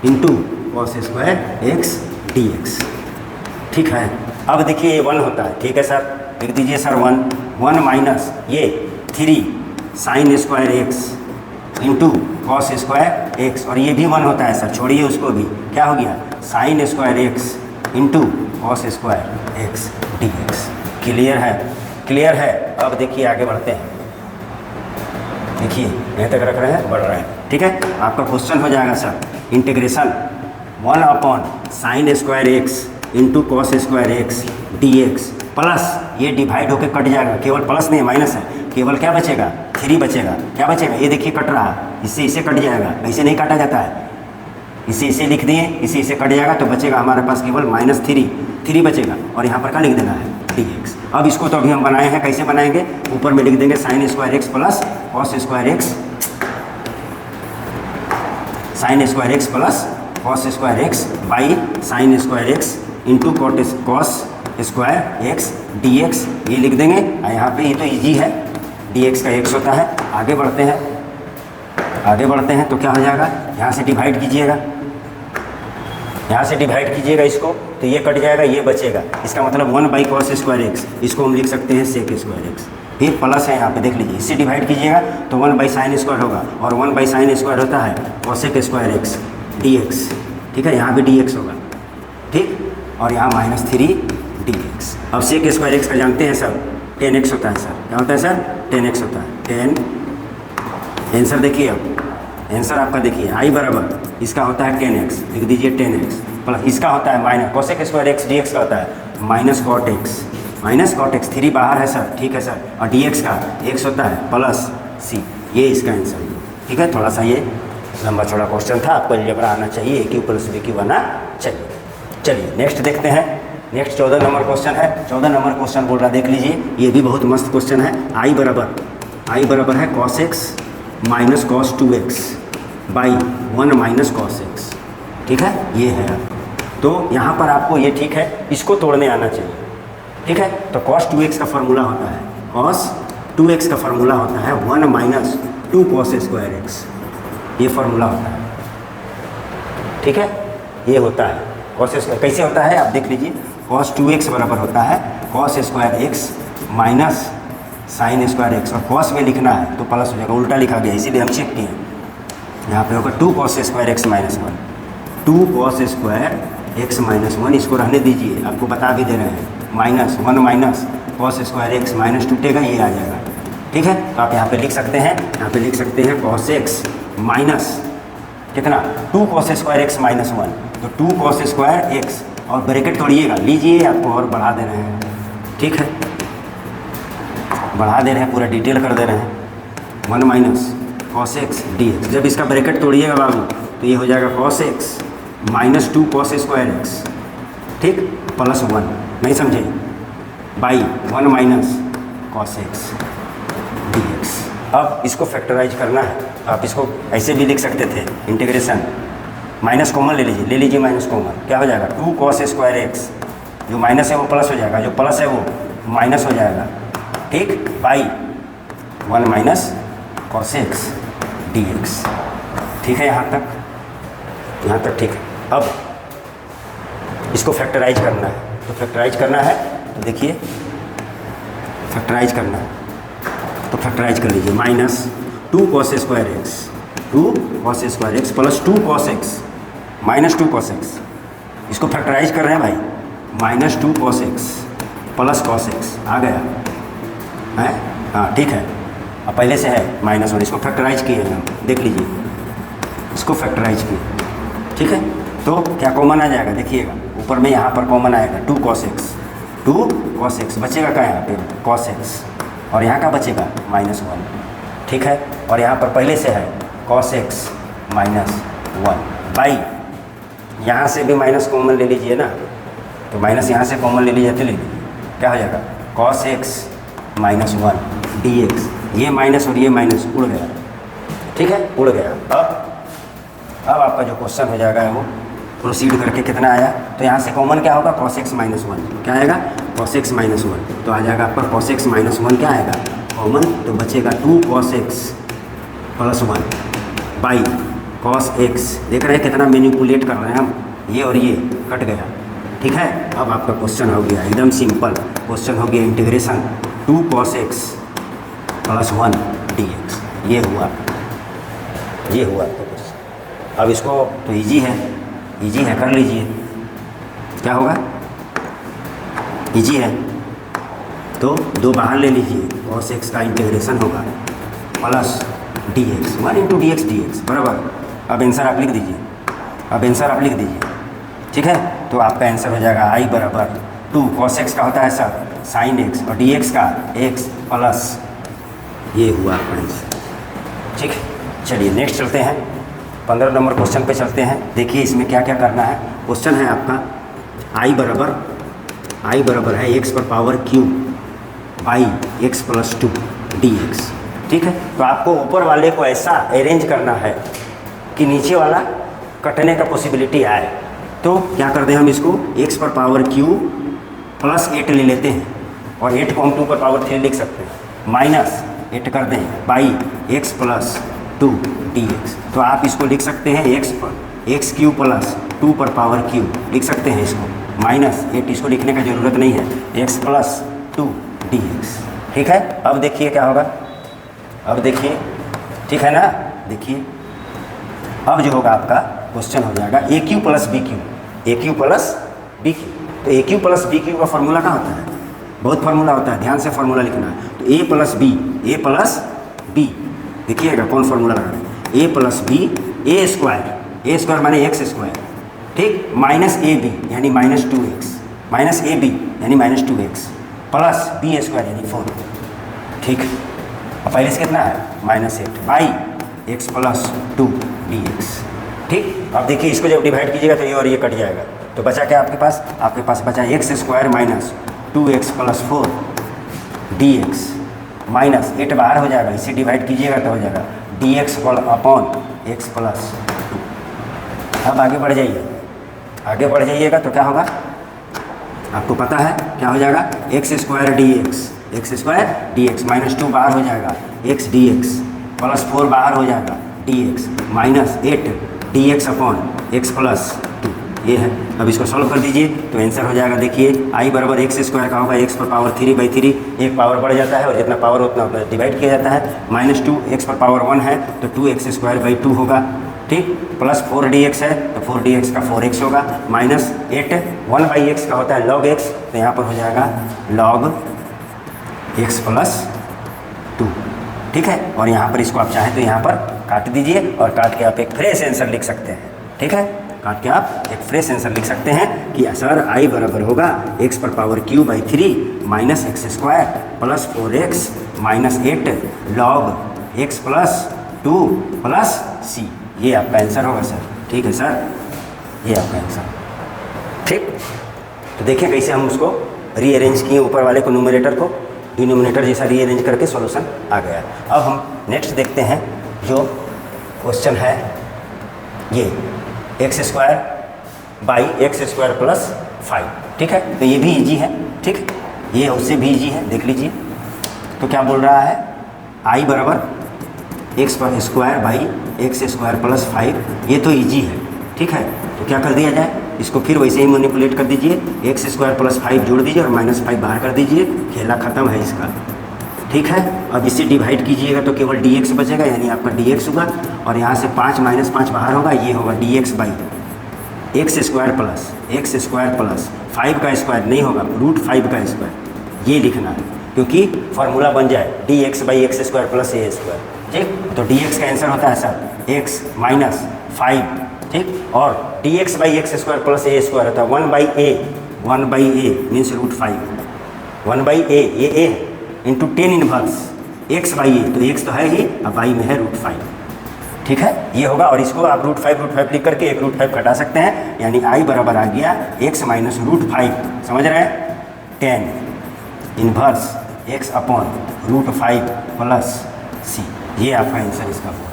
into cos square x dx। ठीक है, अब देखिए ये 1 होता है। ठीक है सर, लिख दीजिए सर 1 माइनस ये 3 sign square x into cos square x, और ये भी 1 होता है सर, छोड़िए उसको भी। क्या हो गया sign square x into cos square x dx। Clear है? क्लियर है। अब देखिए आगे बढ़ते हैं, देखिए यहीं तक रख रहे हैं, बढ़ रहे हैं। ठीक है, आपका क्वेश्चन हो जाएगा sir integration 1 upon sine square x into cos square x dx plus ये डिवाइड होकर कट जाएगा, केवल प्लस नहीं माइनस है, केवल क्या बचेगा 3 बचेगा। क्या बचेगा? ये देखिए कट रहा, इससे इसे कट जाएगा, ऐसे नहीं काटा जाता है, इसे लिख दिए, इसे कट जाएगा तो बचेगा हमारे पास केवल -3 बचेगा, और यहाँ पर क्या लिख देना है dx। अब इसको तो अभी हम बनाए हैं, कैसे बनाएंगे? ऊपर में लिख देंगे sign square x plus cos square x, sign square x plus cos square x by sine square x into cos square x dx, ये लिख देंगे। यहाँ पे ये तो इजी है, dx का x होता है। आगे बढ़ते हैं तो क्या हो जाएगा, यहाँ से डिवाइड कीजिएगा, यहाँ से डिवाइड कीजिएगा इसको, तो ये कट जाएगा, ये बचेगा, इसका मतलब 1 बाई कॉस स्क्वायर एक्स, इसको हम लिख सकते हैं सेक स्क्वायर एक्स। फिर प्लस है यहाँ पे, देख लीजिए, इससे डिवाइड कीजिएगा तो 1 बाई साइन स्क्वायर होगा, और 1 बाई साइन स्क्वायर होता है कॉसेक स्क्वायर एक्स dx। ठीक है, यहाँ भी dx होगा, ठीक, और यहाँ -3 dx। अब सेक स्क्वायर एक्स का जानते हैं सर 10x होता है सर। क्या होता है सर? 10x होता है, 10। आंसर देखिए, अब आंसर आपका देखिए i बराबर इसका होता है 10x, लिख दीजिए 10x प्लस इसका होता है minus cosec square x dx का होता है माइनस कॉट एक्स, 3 बाहर है सर। ठीक है सर, और dx का x होता है प्लस c, ये इसका आंसर है। ठीक है, थोड़ा सा ये लंबा चौड़ा क्वेश्चन था, आपको अलजेब्रा आना चाहिए, a Q plus b Q आना चाहिए। चलिए नेक्स्ट देखते हैं। नेक्स्ट 14 नंबर क्वेश्चन है। 14 नंबर क्वेश्चन बोल रहा, देख लीजिए, ये भी बहुत मस्त क्वेश्चन है। आई बराबर है cos x minus cos 2x by 1 minus cos x। ठीक है, ये है। तो यहाँ पर आपको ये ठीक है, इसको तोड़ने आना चाहिए। ठीक है, तो cos 2x का फॉर्मूला होता है, cos 2x का फॉर्मूला होता है 1 माइनस 2 cos स्क्वायर x। ये फॉर्मूला होता है। ठीक है, ये होता है cos स्क्वायर। कैसे होता है आप देख लीजिए, cos 2x बराबर होता है cos square x minus sine square x, और cos में लिखना है तो प्लस हो जाएगा, उल्टा लिखा गया इसीलिए हम चेक किए। यहाँ पे होगा 2 cos square x minus 1, 2 cos square x minus 1, इसको रहने दीजिए, आपको बता भी दे रहे हैं। Minus 1 minus cos square x minus टूटेगा, ये आ जाएगा। ठीक है, तो आप यहाँ पे लिख सकते हैं, यहाँ पे लिख सकते हैं cos x माइनस कितना 2 cos स्क्वायर x माइनस 1, तो 2 cos स्क्वायर x, और ब्रैकेट तोड़िएगा, लीजिए, आपको और बढ़ा दे रहे हैं। ठीक है, बढ़ा दे रहे हैं, पूरा डिटेल कर दे रहे हैं। 1 माइनस cos x dx, जब इसका ब्रैकेट तोड़िएगा बाबू तो ये हो जाएगा cos x minus 2 cos square x, ठीक, प्लस 1, नहीं समझे, by 1 minus cos x dx। अब इसको फैक्टराइज करना है, तो आप इसको ऐसे भी लिख सकते थे, इंटीग्रेशन माइनस कॉमन ले लीजिए माइनस कॉमन, क्या हो जाएगा 2 cos स्क्वायर x, जो माइनस है वो प्लस हो जाएगा, जो प्लस है वो माइनस हो जाएगा। ठीक, by 1 minus cos x dx। ठीक है, यहाँ तक ठीक है। अब इसको फैक्टराइज करना है, तो फैक्टराइज करना है तो देखिए, फैक्टराइज करना है तो फैक्टराइज कर लीजिए, minus 2 cos square x, 2 cos square x plus 2 cos x minus 2 cos x, इसको फैक्टराइज कर रहे हैं भाई, minus 2 cos x plus cos x आ गया है। हाँ ठीक है, अब पहले से है माइनस 1, इसको फैक्टराइज किए हैं हम, देख लीजिए, इसको फैक्टराइज किए। ठीक है, तो क्या कॉमन आ जाएगा, देखिएगा, ऊपर में यहाँ पर कॉमन आएगा 2 cos x, 2 cos x बचेगा, क्या यहाँ पे cos x, और यहाँ का बचेगा माइनस 1। ठीक है, और यहाँ पर पहले से है cos x माइनस 1 बाई, यहाँ से भी माइनस कॉमन ले लीजिए ना, तो माइनस यहाँ से कॉमन ले लीजिए तो ले लीजिए, क्या हो जाएगा cos x माइनस 1 dx, ये माइनस और ये माइनस उड़ गया। ठीक है, उड़ गया। अब आपका जो क्वेश्चन हो जाएगा वो प्रोसीड करके कितना आया, तो यहाँ से कॉमन क्या होगा cos x माइनस 1, क्या आएगा cos x माइनस 1, तो आ जाएगा आपका cos x माइनस 1 क्या आएगा कॉमन, तो बचेगा 2 cos x plus 1 by cos x। देख रहे हैं कितना मैनिपुलेट कर रहे हैं हम, ये और ये कट गया। ठीक है, अब आपका क्वेश्चन हो गया एकदम सिंपल, क्वेश्चन हो गया integration 2 cos x plus 1 dx। ये हुआ आपका क्वेश्चन। अब इसको तो इजी है, कर लीजिए, क्या होगा, इजी है, तो 2 बाहर ले लीजिए, cos x का इंटीग्रेशन होगा प्लस dx, 1 इंटू dx बराबर। अब आंसर आप लिख दीजिए, ठीक है, तो आपका आंसर हो जाएगा आई बराबर 2 cos x का होता है सर साइन x, और dx का x प्लस, ये हुआ आपका आंसर। ठीक है, चलिए नेक्स्ट चलते हैं, 15 नंबर क्वेश्चन पे चलते हैं। देखिए इसमें क्या क्या करना है। क्वेश्चन है आपका आई बराबर है x पर power q by x plus 2 dx। ठीक है, तो आपको ऊपर वाले को ऐसा अरेंज करना है कि नीचे वाला कटने का पॉसिबिलिटी आए। तो क्या करते हैं हम, इसको x पर पावर q प्लस 8 ले लेते हैं, और 8 को हम 2 पर पावर 3 लिख सकते हैं, माइनस 8 कर दें बाई x प्लस 2 dx। तो आप इसको लिख सकते हैं x क्यू प्लस 2 पर पावर q लिख सकते हैं इसको, माइनस 8, इसको लिखने का ज़रूरत नहीं है, x प्लस 2 dx। ठीक है, अब देखिए क्या होगा, अब देखिए, ठीक है ना, देखिए अब जो होगा आपका क्वेश्चन हो जाएगा ए क्यू प्लस बी क्यू, तो ए क्यू प्लस बी क्यू का फॉर्मूला क्या होता है, बहुत फार्मूला होता है, ध्यान से फार्मूला लिखना है। तो ए प्लस बी, देखिएगा कौन फार्मूला लगा रहे हैं, A plus B, A square माने एक्स स्क्वायर, ठीक, माइनस ए बी यानी minus 2x, minus A B यानी minus 2x plus B square यानी 4। ठीक, अब पहले से कितना है minus 8 by X plus 2 dx। ठीक, अब देखिए इसको जब डिवाइड कीजिएगा तो ये और ये कट जाएगा, तो बचा क्या आपके पास बचा x square minus 2x plus 4 dx minus 8 बाहर हो जाएगा, इसे डिवाइड कीजिएगा तो हो जाएगा dx अपॉन x प्लस 2। अब आगे बढ़ जाइएगा तो क्या होगा आपको पता है क्या हो जाएगा, x square d x minus 2 बाहर हो जाएगा x dx प्लस 4 बाहर हो जाएगा dx minus 8 dx upon x plus 2। ये है। अब इसको सॉल्व कर दीजिए तो आंसर हो जाएगा, देखिए i बराबर एक्स स्क्वायर का होगा x पर पावर 3/3, एक पावर बढ़ जाता है और जितना पावर उतना डिवाइड किया जाता है, माइनस 2 x पर पावर 1 है तो 2x स्क्वायर बाई 2 होगा, ठीक, प्लस 4 dx है तो 4 dx का 4x होगा, माइनस 8 1/x का होता है log x, तो यहाँ पर हो जाएगा log x प्लस 2, ठीक है। और यहाँ पर इसको आप चाहें तो यहाँ पर काट दीजिए और काट के आप एक फ्रेश आंसर लिख सकते हैं, ठीक है, काट के आप एक फ्रेश आंसर लिख सकते हैं कि सर i बराबर होगा x पर power q by 3 minus X square plus 4x minus 8 log x plus 2 plus c। ये आपका आंसर होगा सर, ठीक है सर, ये आपका आंसर, ठीक। तो देखिए कैसे हम उसको रीअरेंज किए, ऊपर वाले को न्यूमरेटर को डिनोमिनेटर जैसा रीअरेंज करके सॉल्यूशन आ गया। अब हम नेक्स्ट देखते हैं जो क्वेश्चन है ये x square by X square plus 5, ठीक है। तो ये भी इजी है, ठीक, ये उससे भी इजी है, देख लीजिए। तो क्या बोल रहा है, i बराबर एक्स पर square by X square plus 5, ये तो इजी है, ठीक है। तो क्या कर दिया जाए, इसको फिर वैसे ही मैनिपुलेट कर दीजिए, एक्स स्क्वायर प्लस 5 जोड़ दीजिए और माइनस 5 बाहर कर दीजिए, खेला ख़त्म है इसका, ठीक है। अब इसे डिवाइड कीजिएगा तो केवल dx बचेगा, यानी आपका dx होगा और यहाँ से 5 माइनस 5 बाहर होगा, ये होगा dx by X square plus 5 का स्क्वायर नहीं होगा, √5 का स्क्वायर, ये लिखना है क्योंकि फार्मूला बन जाए dx by X square plus a square, ठीक। तो dx का आंसर होता है सर x माइनस 5, ठीक, और dx by X square plus a square होता है 1/a मीन्स √5, 1/a ये a है इंटू 10 इनवर्स x बाई ए, तो x तो है ही, अब बाई में है √5, ठीक है, ये होगा। और इसको आप √5 लिख करके एक √5 घटा सकते हैं, यानी i बराबर आ गया x माइनस √5, समझ रहे हैं, 10 inverse x upon √5 plus c, ये आपका आंसर इसका होगा,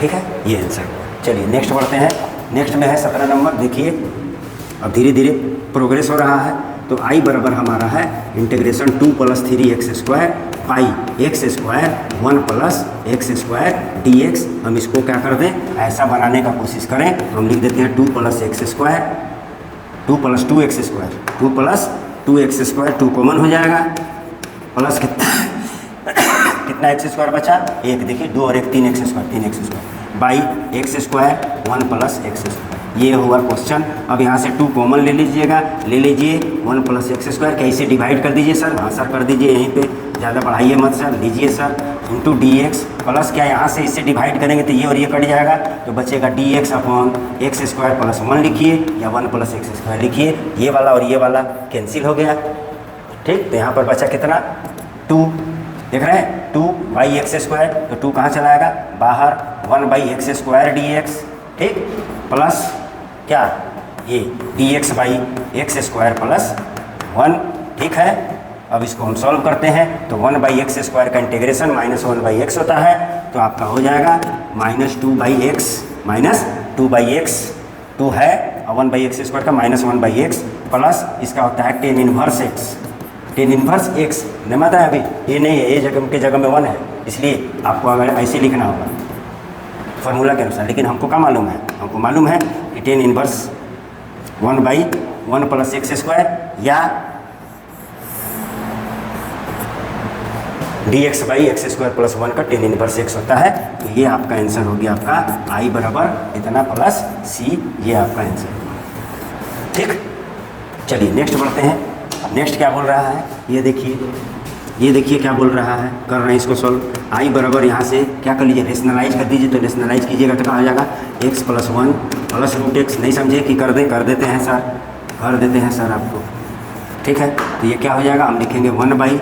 ठीक है, ये आंसर। चलिए नेक्स्ट बढ़ते हैं, नेक्स्ट में है 17 नंबर। देखिए अब धीरे धीरे प्रोग्रेस हो रहा है। तो i बराबर हमारा है integration 2 plus 3x square pi x square 1 plus x square dx। हम इसको क्या कर दें, ऐसा बनाने का कोशिश करें तो हम लिख देते हैं 2 plus x square 2 plus 2x square 2 plus 2x square 2 common हो जाएगा, प्लस कितना एक्स स्क्वायर बचा, एक, देखिए 2 और 1 3x square by X square 1 plus x square. ये हुआ क्वेश्चन। अब यहाँ से 2 कॉमन ले लीजिएगा, ले लीजिए 1 प्लस एक्स स्क्वायर, कैसे डिवाइड कर दीजिए सर, हाँ सर कर दीजिए, यहीं पे ज़्यादा बढ़ाइए मत सर, लीजिए सर इंटू dx प्लस क्या, यहाँ से इससे डिवाइड करेंगे तो ये और ये कट जाएगा, तो बचेगा dx upon x square plus 1 लिखिए या 1 प्लस एक्स स्क्वायर लिखिए, ये वाला और ये वाला कैंसिल हो गया, ठीक। तो यहाँ पर बचा कितना 2, देख रहे हैं 2 बाई एक्स स्क्वायर, तो 2 कहाँ चलाएगा बाहर, 1 बाई एक्स स्क्वायर dx, ठीक, प्लस क्या ये dx by X square plus 1, ठीक है। अब इसको हम सॉल्व करते हैं तो 1 बाई एक्स स्क्वायर का इंटीग्रेशन माइनस 1 बाई एक्स होता है, तो आपका हो जाएगा माइनस 2 बाई एक्स 2 है और 1 बाई एक्स स्क्वायर का माइनस 1 बाई एक्स प्लस इसका होता है 10 इनवर्स एक्स नहीं माता है अभी, ये नहीं है, ये जगह के जगह में 1 है, इसलिए आपको अगर ऐसे लिखना होगा फार्मूला के अनुसार। लेकिन हमको क्या मालूम है, हमको मालूम है कि 10 inverse 1 by 1 plus x square या dx by X square plus 1 का 10 इनवर्स एक्स होता है। तो ये आपका आंसर हो गया आपका i बराबर इतना प्लस c, ये आपका आंसर, ठीक। चलिए नेक्स्ट बढ़ते हैं। नेक्स्ट क्या बोल रहा है, ये देखिए क्या बोल रहा है, कर रहे हैं इसको सॉल्व। i बराबर यहाँ से क्या कर लीजिए, रेशनलाइज कर दीजिए, तो रेशनलाइज कीजिएगा तो कहाँ आ जाएगा x प्लस 1 प्लस √x, नहीं समझे कि कर देते हैं सर, कर देते हैं सर आपको, ठीक है। तो ये क्या हो जाएगा, हम लिखेंगे 1 by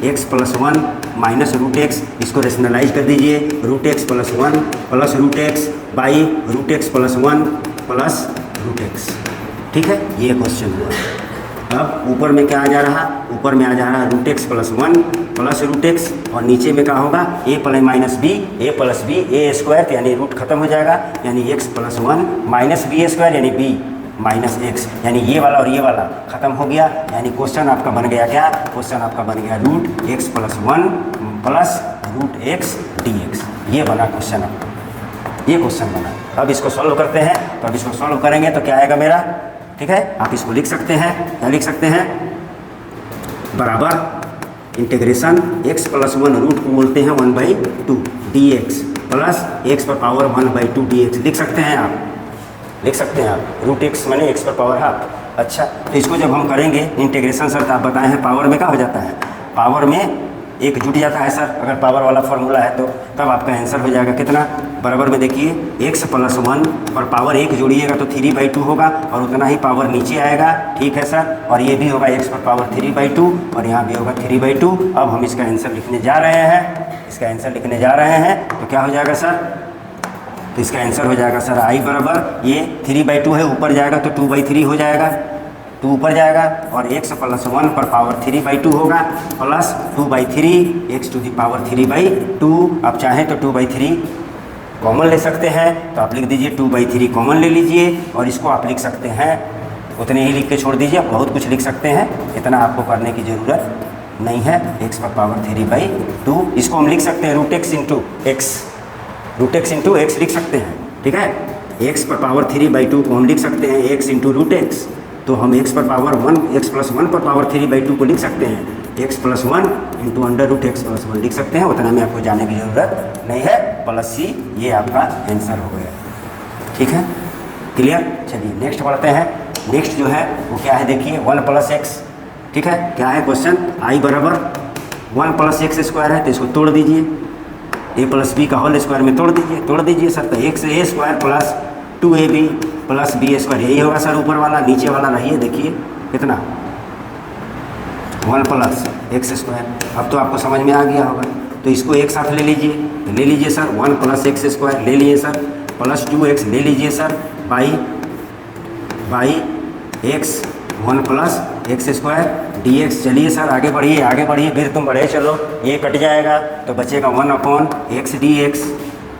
√x plus 1 minus √x, इसको रेशनलाइज कर दीजिए, √x plus 1 plus √x by √x plus 1 plus root x. ठीक है, ये क्वेश्चन हुआ। अब ऊपर में क्या आ जा रहा, ऊपर में आ जा रहा root x plus 1 plus root x, और नीचे में क्या होगा a plus minus B, A plus B A square, यानी रूट खत्म हो जाएगा, यानी x plus 1 minus B square यानी बी माइनस एक्स, यानी ये वाला और ये वाला खत्म हो गया। यानी क्वेश्चन आपका बन गया क्या, क्वेश्चन आपका बन गया root x plus 1 plus root x D x. ये बना क्वेश्चन आपका, ये क्वेश्चन बना। अब इसको सॉल्व करते हैं, तो अब इसको सॉल्व करेंगे तो क्या आएगा मेरा, ठीक है, आप इसको लिख सकते हैं, क्या लिख सकते हैं, बराबर इंटीग्रेशन एक्स प्लस 1 रूट को बोलते हैं 1/2 डी एक्स प्लस एक्स पर पावर 1/2 डी एक्स। लिख सकते हैं आप, लिख सकते हैं आप, रूट एक्स माने एक्स पर पावर हाफ। अच्छा, तो इसको जब हम करेंगे इंटीग्रेशन सर, तो आप बताए हैं पावर में क्या हो जाता है, पावर में एक जुट जाता है सर, अगर पावर वाला फॉर्मूला है तो तब आपका आंसर हो जाएगा कितना, बराबर में देखिए एक्स प्लस 1 और पावर 1 जोड़िएगा तो 3/2 होगा, और उतना ही पावर नीचे आएगा। ठीक है सर, और ये भी होगा एक्स पर पावर 3/2 और यहाँ भी होगा 3/2। अब हम इसका आंसर लिखने जा रहे हैं, इसका आंसर लिखने जा रहे हैं, तो क्या हो जाएगा सर, तो इसका आंसर हो जाएगा सर आई बराबर, ये 3/2 है, ऊपर जाएगा तो 2/3 हो जाएगा, 2 ऊपर जाएगा, और एक्स प्लस 1 पर पावर 3/2 होगा plus 2/3 x to the power 3/2। आप चाहें तो 2/3 कॉमन ले सकते हैं, तो आप लिख दीजिए 2/3 कॉमन ले लीजिए, और इसको आप लिख सकते हैं उतने ही लिख के छोड़ दीजिए, बहुत कुछ लिख सकते हैं, इतना आपको करने की ज़रूरत नहीं है। एक्स पर पावर 3/2, इसको हम लिख सकते हैं root x into x, root x into x लिख सकते हैं। ठीक है, एक्स पर पावर 3/2 को हम लिख सकते हैं एक्स इंटू रूट एक्स, तो हम एक्स पर पावर 1 एक्स प्लस 1 पर पावर 3/2 को लिख सकते हैं x plus 1 into under root x plus 1 लिख सकते हैं, उतना में आपको जाने की ज़रूरत नहीं है। प्लस सी, ये आपका आंसर हो गया। ठीक है, क्लियर। चलिए नेक्स्ट बढ़ते हैं। नेक्स्ट जो है वो क्या है, देखिए 1 प्लस एक्स। ठीक है, क्या है क्वेश्चन, आई बराबर 1 प्लस एक्स स्क्वायर है, तो इसको तोड़ दीजिए, ए प्लस बी का होल स्क्वायर में तोड़ दीजिए, तोड़ दीजिए सर, तो X A square plus 2ab plus B square, यही होगा सर ऊपर वाला, नीचे वाला रहिए, देखिए कितना 1 प्लस एक्स स्क्वायर। अब तो आपको समझ में आ गया होगा, तो इसको एक साथ ले लीजिए, तो ले लीजिए सर 1 प्लस एक्स स्क्वायर ले लिए सर, प्लस 2x ले लीजिए sir, by x 1 plus x square d x. चलिए सर आगे बढ़िए, आगे बढ़िए, फिर तुम बढ़े चलो, ये कट जाएगा तो बचेगा 1/x dx,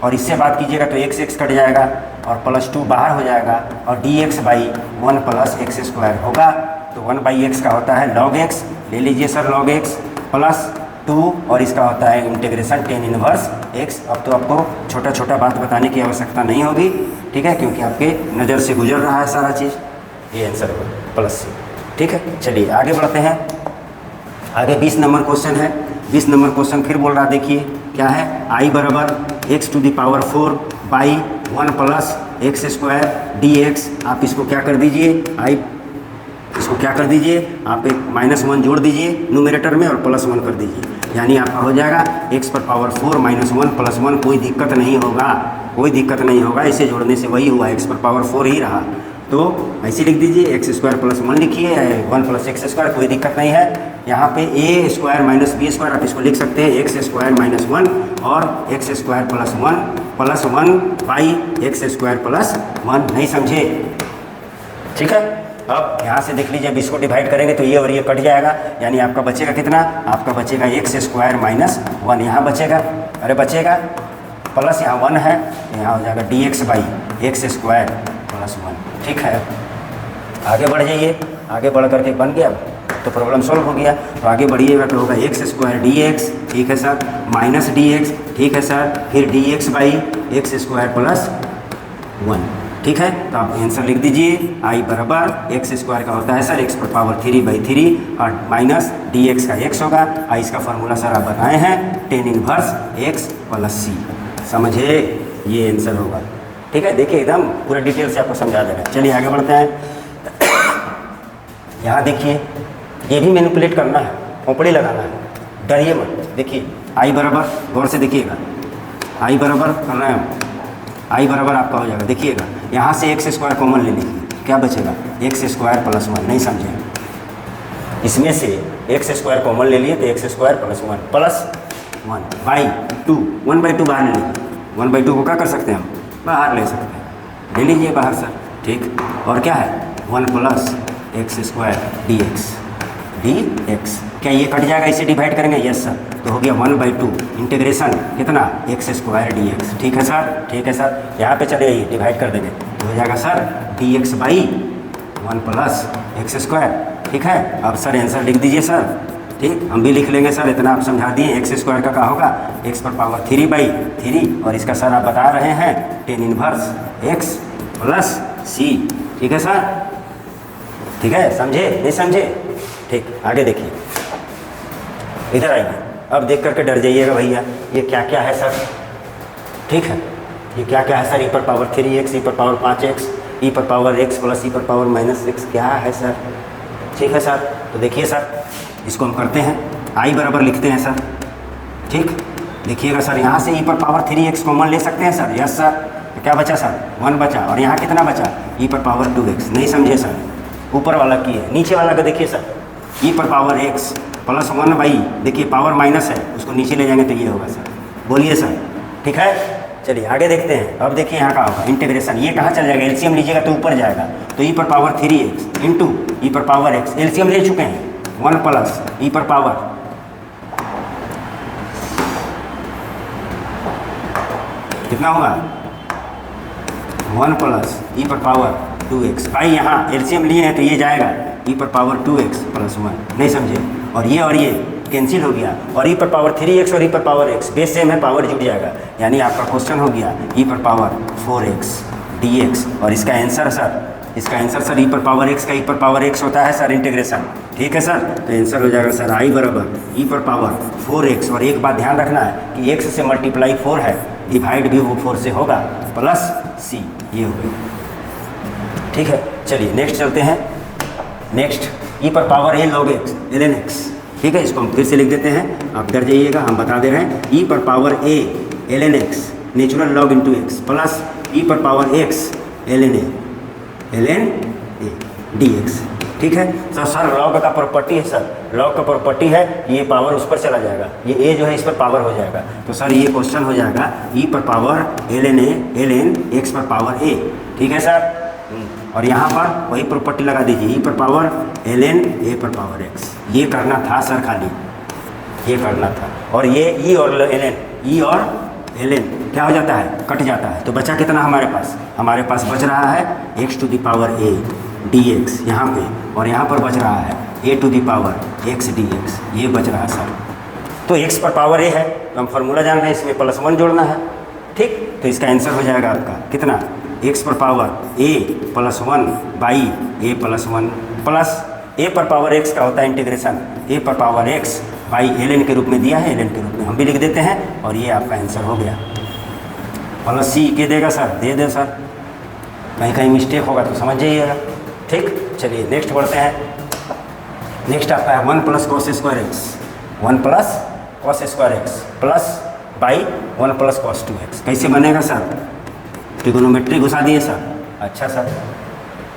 और इससे बात कीजिएगा तो x कट जाएगा और प्लस 2 बाहर हो जाएगा, और dx by 1 plus x square होगा, तो 1/x का होता है log x, ले लीजिए सर log x प्लस 2, और इसका होता है इंटीग्रेशन tan इनवर्स x। अब तो आपको छोटा छोटा बात बताने की आवश्यकता नहीं होगी, ठीक है, क्योंकि आपके नज़र से गुजर रहा है सारा चीज़, ये आंसर होगा प्लस सी। ठीक है, चलिए आगे बढ़ते हैं। आगे 20 नंबर क्वेश्चन है। 20 नंबर क्वेश्चन फिर बोल रहा, देखिए क्या है, आई बराबर x to the power 4 by 1 plus x square d x. आप इसको क्या कर दीजिए, इसको क्या कर दीजिए, आप एक -1 जोड़ दीजिए न्यूमरेटर में और +1 कर दीजिए, यानी आपका हो जाएगा x पर पावर 4 -1 + 1। कोई दिक्कत नहीं होगा, कोई दिक्कत नहीं होगा, इसे जोड़ने से वही हुआ, x पर पावर 4 ही रहा, तो ऐसे लिख दीजिए x स्क्वायर प्लस 1 लिखिए, 1 प्लस एक्स स्क्वायर, कोई दिक्कत नहीं है। यहाँ पे a square minus B square आप इसको लिख सकते हैं x स्क्वायर -1 और x square plus 1 by X square plus 1, नहीं समझे, ठीक है। अब यहाँ से देख लीजिए, अब इसको डिवाइड करेंगे तो ये और ये कट जाएगा, यानी आपका बचेगा कितना, आपका बचेगा एक्स स्क्वायर -1, यहाँ बचेगा, अरे बचेगा प्लस यहाँ 1 है, यहाँ हो जाएगा dx by X square plus 1। ठीक है, आगे बढ़ जाइए, आगे बढ़ करके बन गया तो प्रॉब्लम सॉल्व हो गया। तो आगे बढ़िएगा तो होगा एक्स स्क्वायर dx, ठीक है सर, माइनस dx, ठीक है सर, फिर dx by X square plus 1, ठीक है। तो आप आंसर लिख दीजिए, आई बराबर एक्स स्क्वायर का होता है सर x पर पावर 3/3 और माइनस dx का x होगा। आई इसका फार्मूला सर आप बताए हैं tan inverse x plus c, समझे, ये आंसर होगा। ठीक है, देखिए एकदम पूरा डिटेल से आपको समझा देगा। चलिए आगे बढ़ते हैं। यहाँ देखिए, ये भी मैनिपुलेट करना है, खोपड़ी लगाना है, डरिए मत। देखिए आई बराबर, गौर से देखिएगा, आई बराबर कर रहे हैं हम, आई बराबर आपका हो जाएगा, देखिएगा यहाँ से एक्स स्क्वायर कॉमन ले लीजिए, क्या बचेगा एक्स स्क्वायर प्लस 1, नहीं समझे, इसमें से एक्स स्क्वायर कॉमन ले लिए तो एक्स स्क्वायर प्लस 1 बाई 2, 1/2 बाहर ले लीजिए, 1/2 को क्या कर सकते हैं हम, बाहर ले सकते हैं, ले लीजिए बाहर सर, ठीक। और क्या है 1 plus x square d x. क्या ये कट जाएगा, इसे डिवाइड करेंगे? Yes sir. तो हो गया 1/2 इंटीग्रेशन कितना एक्स स्क्वायर डी एक्स। ठीक है सर, ठीक है सर। यहाँ पे चले आइए, डिवाइड कर देंगे तो हो जाएगा sir D x by 1 plus x square. ठीक है, अब सर आंसर लिख दीजिए सर। ठीक, हम भी लिख लेंगे सर, इतना आप समझा दिए। एक्स स्क्वायर का क्या होगा, एक्स पर पावर 3/3 और इसका सर आप बता रहे हैं tan inverse x plus C. ठीक है सर, ठीक है, समझे नहीं समझे? ठीक, आगे देखिए, इधर आइए। अब देख करके डर जाइएगा भैया, ये क्या क्या है सर? ठीक है, ये क्या क्या है सर? ई पर पावर 3x, ई पर पावर 5x, ई पर पावर x प्लस ई पर पावर -x, क्या है सर? ठीक है सर, तो देखिए सर, इसको हम करते हैं, i बराबर लिखते हैं सर। ठीक, देखिएगा सर, यहाँ से ई पर पावर 3x कॉमन ले सकते हैं सर? Yes sir. तो क्या बचा सर? 1 बचा। और यहाँ कितना बचा? ई पर पावर 2x। नहीं समझे सर? ऊपर वाला की है, नीचे वाला का देखिए सर, ई पर पावर x प्लस 1 देखिए पावर माइनस है, उसको नीचे ले जाएंगे तो ये होगा सर। बोलिए सर, ठीक है। चलिए आगे देखते हैं। अब देखिए यहाँ का होगा इंटीग्रेशन, ये कहाँ चल जाएगा? एलसीएम लीजिएगा तो ऊपर जाएगा, तो ई पर पावर 3x इंटू ई पर पावर x, एलसीएम ले चुके हैं, 1 प्लस ई पर पावर कितना होगा? 1 प्लस ई पर पावर 2x। भाई यहाँ एलसीएम लिए हैं तो ये जाएगा ई पर पावर 2x प्लस 1। नहीं समझे? और ये कैंसिल हो गया, और ई पर पावर 3x और ई पर पावर x बेस सेम है, पावर जुड़ जाएगा। यानी आपका क्वेश्चन हो गया ई पर पावर 4x dx। और इसका आंसर सर ई पर पावर x का ई पर पावर x होता है सर इंटीग्रेशन। ठीक है सर, तो आंसर हो जाएगा सर i बराबर ई पर पावर 4x। और एक बात ध्यान रखना है कि x से मल्टीप्लाई 4 है, डिवाइड भी वो 4 से होगा, प्लस c, ये हो गया। ठीक है, चलिए नेक्स्ट चलते हैं। नेक्स्ट ई पर power a log x ln x। ठीक है, इसको हम फिर से लिख देते हैं, आप डर जाइएगा, हम बता दे रहे हैं। ई पर power a ln x natural log into X plus E पर power x ln a dx। ठीक है सर, लॉग का प्रॉपर्टी है सर, लॉग का प्रॉपर्टी है, ये पावर उस पर चला जाएगा, ये a जो है इस पर पावर हो जाएगा। तो सर ये क्वेश्चन हो जाएगा ई पर पावर ln x पर पावर a। ठीक है सर, और यहाँ पर वही प्रॉपर्टी लगा दीजिए, ई पर पावर ln a पर पावर x। ये करना था सर, खाली ये करना था। और ये ई और ln क्या हो जाता है? कट जाता है। तो बचा कितना हमारे पास? हमारे पास बच रहा है x to the power a dx यहाँ पे, और यहाँ पर बच रहा है a to the power x dx, ये बच रहा है सर। तो x पर पावर a है, तो हम फार्मूला जान रहे हैं, इसमें +1 जोड़ना है। ठीक, तो इसका आंसर हो जाएगा आपका कितना? x पर power a plus 1 by a plus 1 plus a पर पावर x का होता है इंटीग्रेशन a पर पावर x बाई ln के रूप में दिया है, ln के रूप में हम भी लिख देते हैं, और ये आपका आंसर हो गया। प्लस c के देगा सर? दे दे सर, कहीं कहीं मिस्टेक होगा तो समझ जाइएगा। ठीक, चलिए नेक्स्ट बढ़ते हैं। नेक्स्ट आपका है 1 plus cos square x, 1 plus cos square x plus by 1 plus cos 2x। कैसे बनेगा सर? ट्रिगोनोमेट्री घुसा दिए सर। अच्छा सर,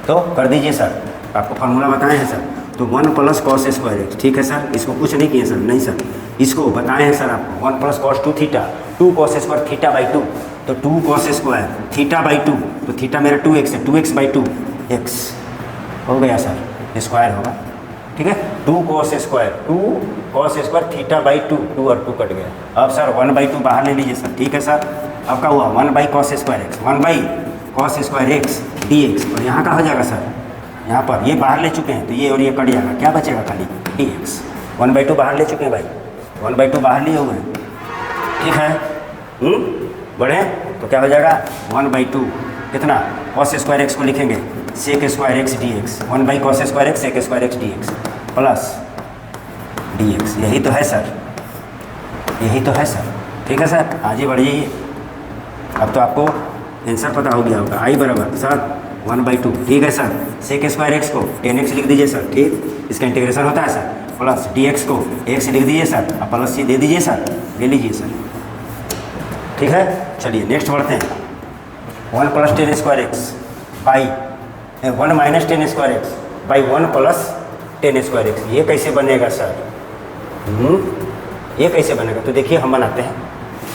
तो कर दीजिए सर, आपको फार्मूला बताए हैं सर। तो 1 प्लस कॉस स्क्वायर एक्स। ठीक है सर, इसको कुछ नहीं किए सर, नहीं सर, इसको बताए हैं सर आपको। 1 plus cos 2 theta, 2 cos square theta by 2, तो 2 कॉस स्क्वायर थीटा बाई 2, तो थीटा मेरा 2x है, 2x बाई 2 x हो गया सर, स्क्वायर होगा। ठीक है, 2 कॉस स्क्वायर थीटा बाई 2, 2 और 2 कट गया। अब सर 1/2 बाहर ले लीजिए सर। ठीक है सर, अब का हुआ 1 by cos square x, 1 by cos square x dx। और यहाँ का हो जाएगा सर, यहाँ पर ये बाहर ले चुके हैं तो ये और ये कट जाएगा, क्या बचेगा? खाली dx। 1/2 बाहर ले चुके हैं भाई, 1/2 बाहर लिए हुए हैं। ठीक है, बढ़े तो क्या हो जाएगा? 1/2 कितना? कॉस स्क्वायर एक्स को लिखेंगे sec square x dx, 1 by cos square x sec square x dx plus dx। यही तो है सर, यही तो है सर। ठीक है सर, आगे बढ़िए। अब तो आपको आंसर पता हो गया होगा। i बराबर सर 1/2। ठीक है सर, सेक स्क्वायर एक्स को 10x लिख दीजिए सर। ठीक, इसका इंटीग्रेशन होता है सर, प्लस dx को x लिख दीजिए सर, और प्लस c दे दीजिए सर, ले लीजिए सर। ठीक है, चलिए नेक्स्ट बढ़ते हैं। 1 plus 10 square x by 1 minus 10 square x by 1 plus 10 square x. ये कैसे बनेगा सर? ये कैसे बनेगा? तो देखिए हम बनाते हैं।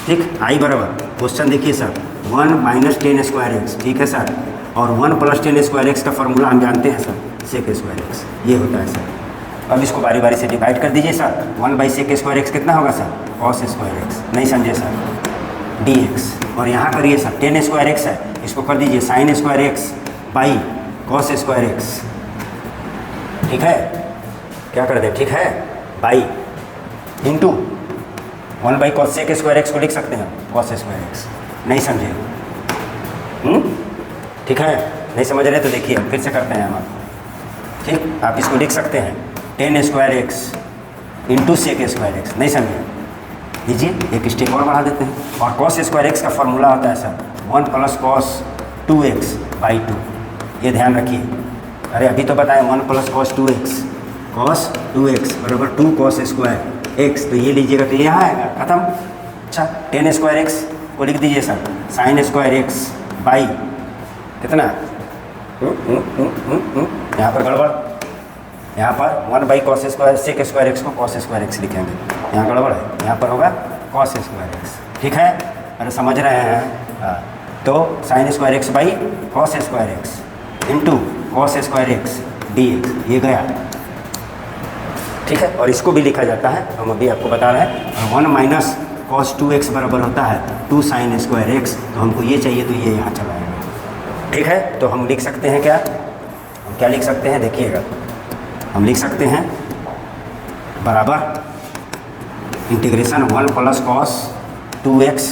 ठीक, i बराबर क्वेश्चन देखिए सर, 1 माइनस 10 स्क्वायर एक्स। ठीक है सर, और 1 प्लस टेन स्क्वायर एक्स का फॉर्मूला हम जानते हैं सर, सेक स्क्वायर एक्स, ये होता है सर। अब इसको बारी बारी से डिवाइड कर दीजिए sir. 1 by sec square x कितना होगा सर, कॉस स्क्वायर एक्स, नहीं समझे सर, डी एक्स। और यहाँ करिए सर, टेन स्क्वायर एक्स है, इसको कर दीजिए sine square x by cos square x, ठीक है, क्या कर दे, ठीक है, by into 1 by cos sec square x को लिख सकते हैं कॉस स्क्वायर एक्स, नहीं समझे, ठीक है, नहीं समझ रहे तो देखिए फिर से करते हैं हम, ठीक, आप इसको लिख सकते हैं tan square x into sec square x, नहीं समझे, लीजिए एक स्टेप और बढ़ा देते हैं। और कॉस स्क्वायर एक्स का फॉर्मूला होता है sir 1 plus cos 2x by 2, ये ध्यान रखिए। अरे अभी तो बताएं 1 प्लस कॉस 2x बराबर 2 कॉस स्क्वायर एक्स, तो ये लीजिएगा तो ये यहाँ आएगा, खत्म। अच्छा, टेन स्क्वायर एक्स को लिख दीजिए sir sine square x by कितना, यहाँ पर गड़बड़, यहाँ पर 1 by cos square sec square x को कॉस स्क्वायर एक्स लिखेंगे, यहाँ गड़बड़ है, यहाँ पर होगा कॉस स्क्वायर एक्स, ठीक है, अरे समझ रहे हैं। तो sign square x by cos square x into cos square x D x, ये गया, ठीक है। और इसको भी लिखा जाता है, हम अभी आपको बता रहे हैं, 1 माइनस कॉस 2x बराबर होता है 2 साइन स्क्वायर एक्स, तो हमको ये चाहिए तो ये यहाँ चला आएगा, ठीक है। तो हम लिख सकते हैं क्या, हम क्या लिख सकते हैं, देखिएगा, हम लिख सकते हैं बराबर integration 1 plus cos 2x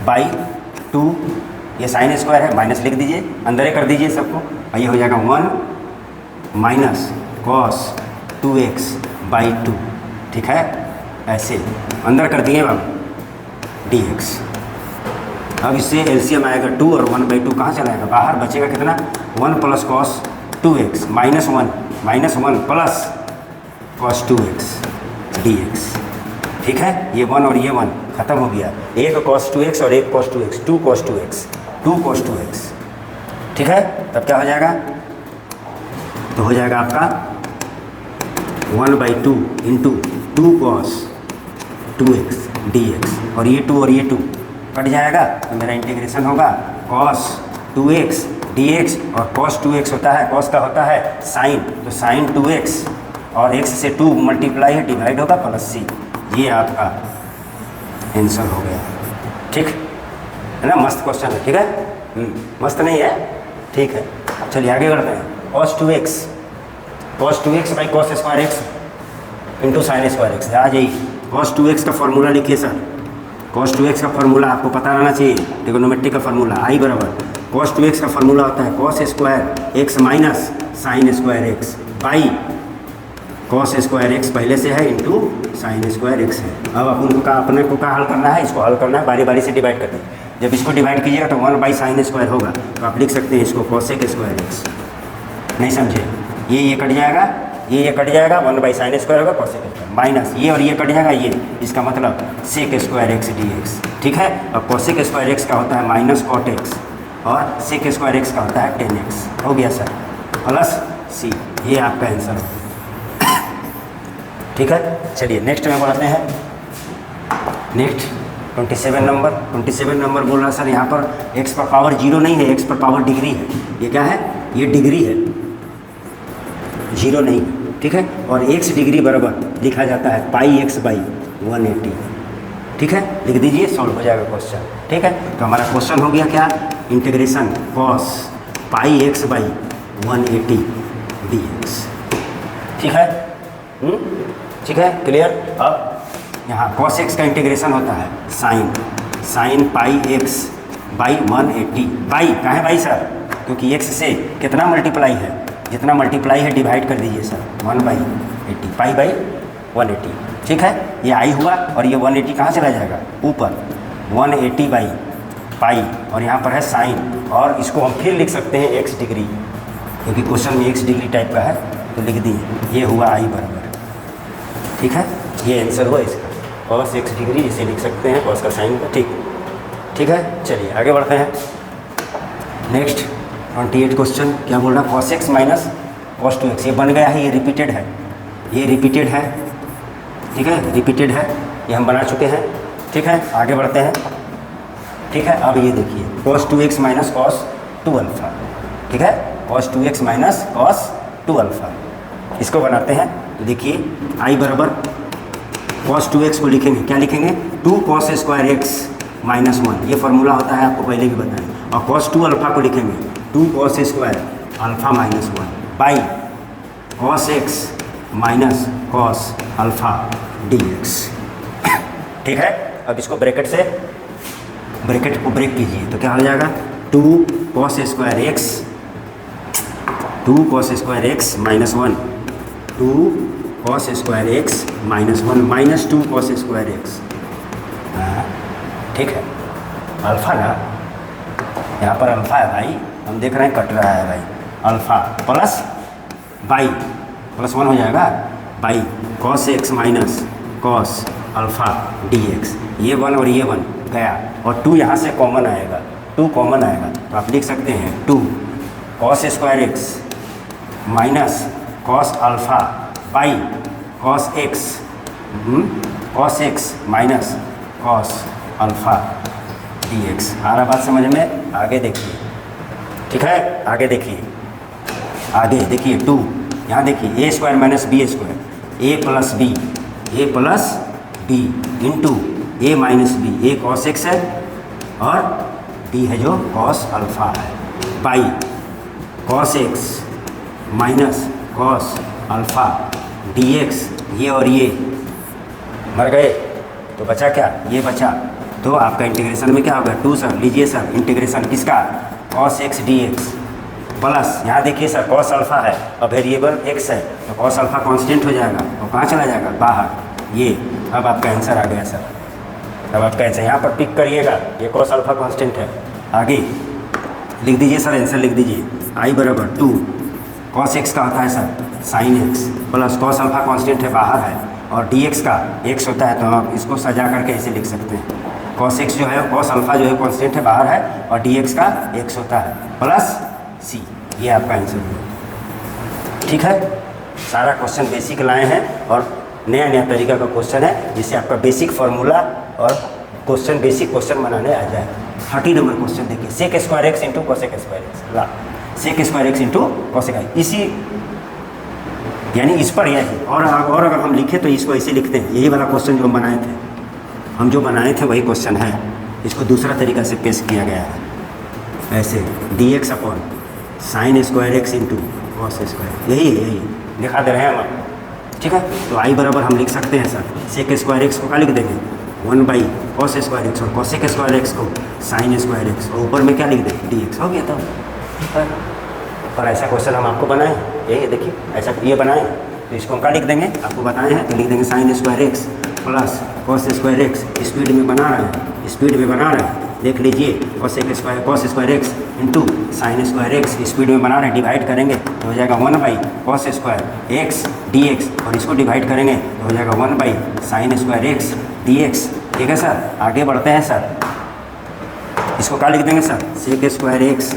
by 2, ये साइन स्क्वायर है, माइनस लिख दीजिए, अंदर ही कर दीजिए सबको, और ये हो जाएगा 1 माइनस कॉस 2x बाई 2, ठीक है, ऐसे अंदर कर दिए हम dx। अब इससे एलसीएम आएगा 2 और 1 बाई 2 कहाँ चला जाएगा, बाहर बचेगा कितना, 1 plus cos 2x minus 1 plus cos 2x dx, ठीक है, ये 1 और ये 1 खत्म हो गया, एक cos 2x और एक cos 2x, 2 cos 2x, ठीक है। तब क्या हो जाएगा, तो हो जाएगा आपका 1 by 2 into 2 cos 2x dx, और ये 2 और ये 2 कट जाएगा, तो मेरा इंटीग्रेशन होगा cos 2x dx, और cos 2x होता है, cos का होता है साइन, तो साइन 2x और x से 2 मल्टीप्लाई है, डिवाइड होगा प्लस c, ये आपका आंसर हो गया, ठीक है ना, मस्त क्वेश्चन है, ठीक है, मस्त नहीं है, ठीक है। चलिए आगे बढ़ते हैं, cos 2x by cos square x into sine square X, आ जाइए, cos 2x का फॉर्मूला लिखिए सर, cos 2x का फॉर्मूला आपको पता रहना चाहिए, ट्रिग्नोमेट्री का फॉर्मूला आई बराबर cos 2x का फॉर्मूला होता है cos square x minus sign square x by cos square x पहले से है इंटू साइन स्क्वायर एक्स है। अब अपन को अपने को हल करना है, इसको हल करना है, बारी बारी से डिवाइड करना है। जब इसको डिवाइड कीजिएगा तो 1 बाई साइन स्क्वायर होगा, तो आप लिख सकते हैं इसको cosec स्क्वायर एक्स, नहीं समझे, ये कट जाएगा, ये कट जाएगा, 1 बाई साइन स्क्वायर होगा cosec स्क्वायर, माइनस ये और ये कट जाएगा, ये इसका मतलब sec square x D x, ठीक है। अब cosec स्क्वायर एक्स का होता है माइनस कॉट एक्स, और सेक स्क्वायर एक्स का होता है टेन एक्स, हो गया सर, प्लस सी, ये आपका आंसर है, ठीक है। चलिए नेक्स्ट में बढ़ते हैं, नेक्स्ट 27 नंबर बोल रहा सर, यहाँ पर x पर पावर 0 नहीं है, x पर पावर डिग्री है, ये क्या है, ये डिग्री है, 0 नहीं, ठीक है। और x डिग्री बराबर लिखा जाता है पाई एक्स बाई 180, ठीक है, लिख दीजिए, सॉल्व हो जाएगा क्वेश्चन, ठीक है। तो हमारा क्वेश्चन हो गया क्या, integration cos pi x by 180 dx, ठीक है, ठीक है, क्लियर। अब यहाँ cos x का इंटीग्रेशन होता है sine pi x by 180, by कहाँ है भाई सर, क्योंकि x से कितना मल्टीप्लाई है, जितना मल्टीप्लाई है डिवाइड कर दीजिए सर, 1/80 पाई बाई 180, ठीक है, ये आई हुआ, और ये 180 कहाँ चला जाएगा, ऊपर 180 बाई पाई, और यहाँ पर है साइन, और इसको हम फिर लिख सकते हैं x डिग्री, क्योंकि क्वेश्चन में x डिग्री टाइप का है, तो लिख दिए, ये हुआ आई बराबर, ठीक है, ये आंसर हुआ इसका, cos x डिग्री इसे लिख सकते हैं, cos का साइन का, ठीक है। चलिए आगे बढ़ते हैं, नेक्स्ट 28 क्वेश्चन क्या बोल रहा है, cos x minus cos 2x, ये बन गया है, ये रिपीटेड है, ये रिपीटेड है, ठीक है, रिपीटेड है, ये हम बना चुके हैं, ठीक है। आगे बढ़ते हैं, ठीक है। अब ये देखिए cos 2x minus cos 2 alpha, ठीक है, cos 2x minus cos 2 alpha. इसको बनाते हैं तो देखिए आई बराबर cos 2x को लिखेंगे, क्या लिखेंगे 2 cos स्क्वायर एक्स माइनस 1, ये फॉर्मूला होता है आपको पहले भी बताया। और cos 2 अल्फा को लिखेंगे 2 cos square alpha minus 1 by cos x minus cos alpha dx। ठीक है, अब इसको ब्रैकेट से ब्रैकेट को ब्रेक कीजिए तो क्या हो जाएगा 2 cos square x, 2 cos square x minus 1, 2 cos square x minus 1 minus 2 cos square x. ठीक है, अल्फा ना, यहाँ पर अल्फा है भाई, हम देख रहे हैं कट रहा है भाई, अल्फा प्लस बाई प्लस 1 हो जाएगा by cos x minus cos alpha dx। ये 1 और ये 1 गया और 2 यहाँ से कॉमन आएगा, 2 कॉमन आएगा तो आप लिख सकते हैं 2 cos square x minus cos alpha by cos x minus cos alpha dx। आ रहा बात समझ में? आगे देखिए, ठीक है, आगे देखिए, आगे देखिए 2, यहाँ देखिए ए स्क्वायर माइनस बी स्क्वायर, ए प्लस बी इंटू ए माइनस बी, ए cos x है और बी है जो cos अल्फा है, by cos x minus cos alpha dx। ये और ये मर गए तो बचा क्या, ये बचा, तो आपका इंटीग्रेशन में क्या होगा 2 सर, लीजिए सर इंटीग्रेशन किसका cos x dx प्लस यहाँ देखिए सर cos अल्फा है और वेरिएबल x है तो cos अल्फा कांस्टेंट हो जाएगा तो कहाँ चला जाएगा बाहर, ये अब आपका आंसर आ गया सर। अब आपका आंसर यहाँ पर पिक करिएगा, ये cos अल्फा कांस्टेंट है। आगे लिख दीजिए सर, आंसर लिख दीजिए आई बराबर 2 cos x का होता है sir sin x plus cos alpha constant है बाहर है और dx का x होता है, तो आप इसको सजा करके ऐसे लिख सकते हैं cos x जो है cos अल्फा जो है कांस्टेंट है बाहर है और dx का x होता है प्लस c। ये आपका आंसर है। ठीक है, सारा क्वेश्चन बेसिक लाए हैं और नया नया तरीका का क्वेश्चन है जिससे आपका बेसिक फार्मूला और क्वेश्चन बेसिक क्वेश्चन बनाने आ जाए। 30 नंबर क्वेश्चन देखिए, sec square x into cosec square x, ला sec square x into cosec, इसी यानी इस पर यही और अगर हम लिखें तो इसको ऐसे लिखते हैं, यही वाला क्वेश्चन जो हम बनाए थे, हम जो बनाए थे वही क्वेश्चन है, इसको दूसरा तरीका से पेश किया गया है ऐसे dx upon sine square x into cos square, यही दिखा दे रहे हैं हम। ठीक है, तो आई बराबर हम लिख सकते हैं सर सेक स्क्वायर एक्स को क्या लिख देंगे 1 बाई कॉस स्क्वायर एक्स और कॉसेक स्क्वायर एक्स को साइन स्क्वायर एक्स और ऊपर में क्या लिख दें dx, हो गया था। पर ऐसा क्वेश्चन हम आपको बनाए, यही देखिए ऐसा ये बनाए तो इसको हम क्या लिख देंगे, आपको बताए हैं तो लिख देंगे sign square x plus cos square x, speed में बना रहे हैं, स्पीड में बना रहे हैं, देख लीजिए cos square x into sine square x, speed में बना रहे हैं, डिवाइड करेंगे तो हो जाएगा 1 by cos square x dx और इसको डिवाइड करेंगे तो हो जाएगा 1 by sine square x dx। ठीक है सर, आगे बढ़ते हैं सर, इसको क्या लिख देंगे sir sec square x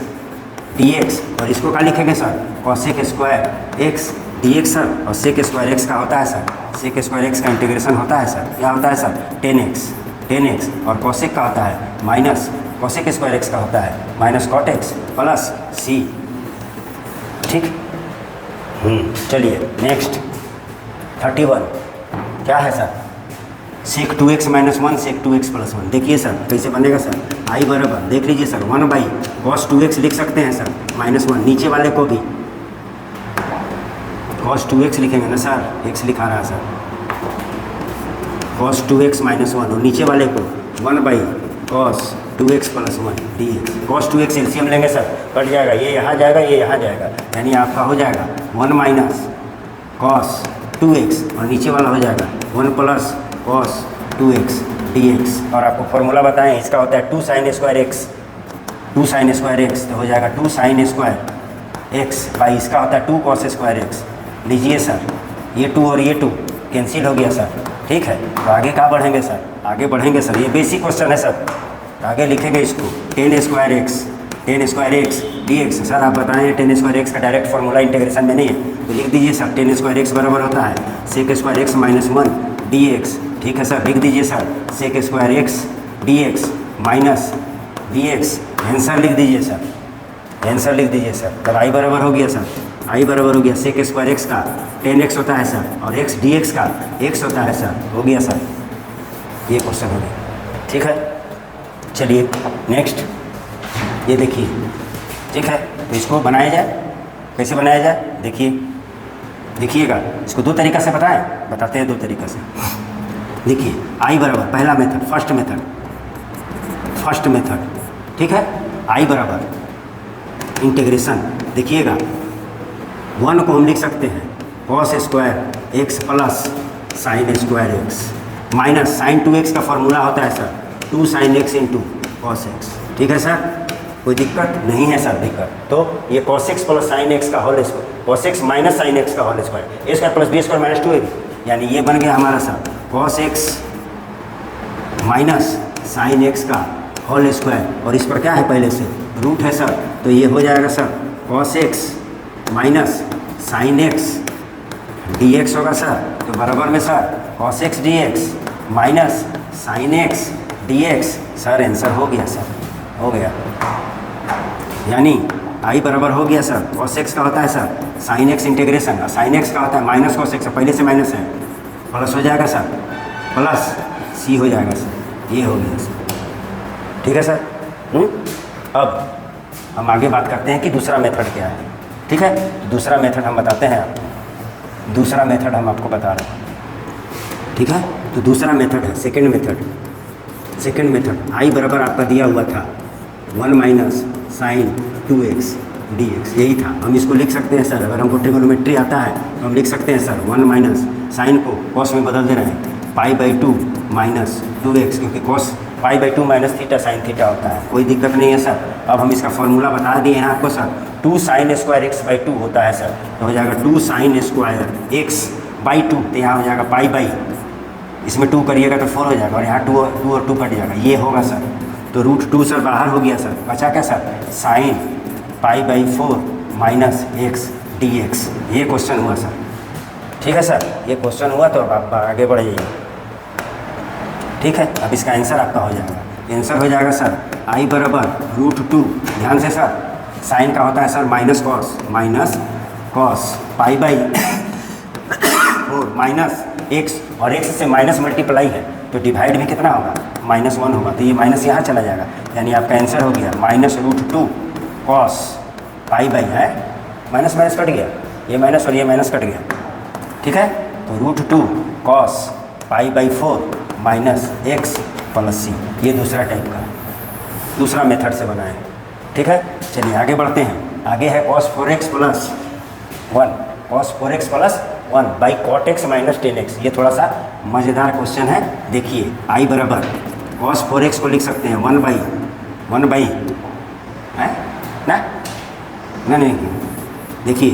dx और इसको क्या लिखेंगे sir cosec square x dx sir, और सेक स्क्वायर एक्स का होता है सर, सेक स्क्वायर एक्स का इंटीग्रेशन होता है सर, क्या होता है सर 10x और कॉसेक का होता है माइनस कॉसेक स्क्वायर एक्स का होता है minus cot x plus c। ठीक, चलिए नेक्स्ट 31 क्या है sir sec 2x minus 1 sec 2x plus 1। देखिए सर कैसे बनेगा सर, आई बराबर देख लीजिए सर 1 बाई कॉस 2x लिख सकते हैं सर माइनस 1, नीचे वाले को भी कॉस 2x लिखेंगे ना सर, x लिखा रहा है सर कॉस 2x माइनस 1 और नीचे वाले को 1 by cos 2x plus 1 dx। Cos 2x LCM लेंगे सर, कट जाएगा, ये यहाँ जाएगा ये यहाँ जाएगा, यानी आपका हो जाएगा 1 माइनस कॉस 2x और नीचे वाला हो जाएगा 1 प्लस कॉस 2x dx। और आपको फॉर्मूला बताएं, इसका होता है 2 sign square x, 2 sign square x तो हो जाएगा 2 साइन स्क्वायर एक्स बाई इसका होता है 2 कॉस स्क्वायर एक्स। लीजिए सर ये 2 और ये 2 कैंसिल हो गया सर। ठीक है, तो आगे कहाँ बढ़ेंगे सर, आगे बढ़ेंगे सर, ये बेसिक क्वेश्चन है सर, तो आगे लिखेंगे इसको 10 स्क्वायर एक्स dx। सर आप बताएं 10 स्क्वायर एक्स का डायरेक्ट फॉर्मूला इंटीग्रेशन में नहीं है तो लिख दीजिए सर 10 स्क्वायर एक्स बराबर होता है sec square x minus 1 dx। ठीक है सर, लिख दीजिए sir sec square x dx minus dx, answer लिख दीजिए सर, आंसर लिख दीजिए सर। तब आई बराबर हो गया सर, आई बराबर हो गया सेक स्क्वायर एक्स का 10x होता है सर, और एक्स डी एक्स का x होता है सर। हो गया सर, ये क्वेश्चन हो गया। ठीक है, चलिए नेक्स्ट ये देखिए। ठीक है, तो इसको बनाया जाए, कैसे बनाया जाए देखिए, देखिएगा। इसको दो तरीक़ा से बताते हैं, दो तरीक़ा से। देखिए आई बराबर पहला मेथड, फर्स्ट मेथड। ठीक है, आई बराबर इंटीग्रेशन। देखिएगा 1 को हम लिख सकते हैं cos square x plus sine square x minus sine 2x का फॉर्मूला होता है sir 2 sin x into cos x. ठीक है सर, कोई दिक्कत नहीं है सर। दिक्कत तो ये cos x plus sine x का whole square, cos x minus sine x का whole square, a square plus B square minus 2ab, यानी ये बन गया हमारा sir cos x minus sine x का होल स्क्वायर, और इस पर क्या है पहले से रूट है सर, तो ये हो जाएगा sir cos x minus sine x D x होगा सर, तो बराबर में sir cos x dx minus sine x D x. Sir answer हो गया सर, हो गया। यानी आई बराबर हो गया सर cos x का होता है सर साइन एक्स इंटीग्रेशन, और साइन एक्स का होता है माइनस cos x, पहले से माइनस है, प्लस हो जाएगा सर, प्लस c हो जाएगा सर, ये हो गया सर। ठीक है सर। अब हम आगे बात करते हैं कि दूसरा मेथड क्या है। ठीक है, दूसरा मेथड हम बताते हैं आपको, दूसरा मेथड हम आपको बता रहे हैं। ठीक है, तो दूसरा मेथड है सेकंड मेथड। आई बराबर आपका दिया हुआ था 1 माइनस साइन 2x dx, यही था। हम इसको लिख सकते हैं सर, अगर हमको ट्रिगोनोमेट्री आता है तो हम लिख सकते हैं सर 1 माइनस साइन को कॉस में बदल दे रहे हैं π/2 माइनस 2x, क्योंकि cos π/2 minus theta sine theta होता है, कोई दिक्कत नहीं है सर। अब हम इसका फॉर्मूला बता दिए हैं आपको सर, 2 sin स्क्वायर x/2 होता है सर, तो हो जाएगा 2 sin स्क्वायर x/2, तो यहाँ हो जाएगा π/, इसमें 2 करिएगा तो 4 हो जाएगा, और यहाँ 2 और 2 कट जाएगा, ये होगा सर। तो √2 सर बाहर हो गया सर, बचा क्या sir sine π/4 minus x dx। ये क्वेश्चन हुआ सर। ठीक है सर, ये क्वेश्चन हुआ, तो अब आप आगे बढ़ जाइए। ठीक है, अब इसका आंसर आपका हो जाएगा, आंसर हो जाएगा सर आई बराबर √2, ध्यान से सर साइन का होता है sir minus cos π/4 minus x, और x से माइनस मल्टीप्लाई है तो डिवाइड भी कितना होगा -1 होगा, तो ये माइनस यहाँ चला जाएगा, यानी आपका आंसर हो गया -√2 कॉस π/, है माइनस माइनस कट गया, ये माइनस और ये माइनस कट गया। ठीक है, तो √2 cos π/4 minus x plus c, ये दूसरा टाइप का दूसरा मेथड से बना है। ठीक है, चलिए आगे बढ़ते हैं। आगे है cos 4x plus 1 by cot x minus 10x। ये थोड़ा सा मज़ेदार क्वेश्चन है। देखिए आई बराबर cos 4x को लिख सकते हैं 1 बाई है ना, नहीं देखिए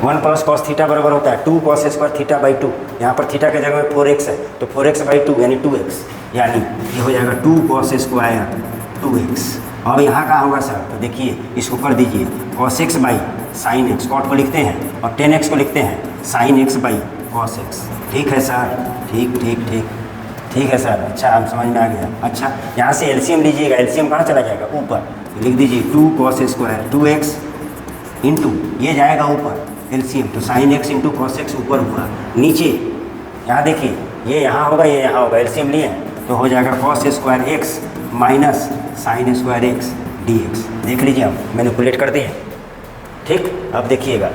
1 प्लस cos थीटा बराबर होता है 2 cos स्क्वायर थीटा बाई 2, यहाँ पर थीटा के जगह में 4x है, तो 4x/2 यानी 2x, यानी ये हो जाएगा 2 cos स्क्वायर 2x। अब यहाँ का होगा सर, तो देखिए इसको कर दीजिए cos x by sine x, cot को लिखते हैं, और 10x को लिखते हैं sine x by cos x। ठीक है सर, ठीक है सर, अच्छा हम समझ में आ गया। अच्छा यहाँ से एलसीएम लीजिएगा, एलसीएम कहाँ चला जाएगा ऊपर, तो लिख दीजिए 2 cos स्क्वायर 2x इंटू ये जाएगा ऊपर एलसीएम, तो sine x into cos x ऊपर हुआ, नीचे यहाँ देखिए ये यहाँ होगा ये यहाँ होगा, एलसीएम लिए तो हो जाएगा cos square x minus sine square x dx। देख लीजिए हम मैनिपुलेट कर दिए। ठीक, अब देखिएगा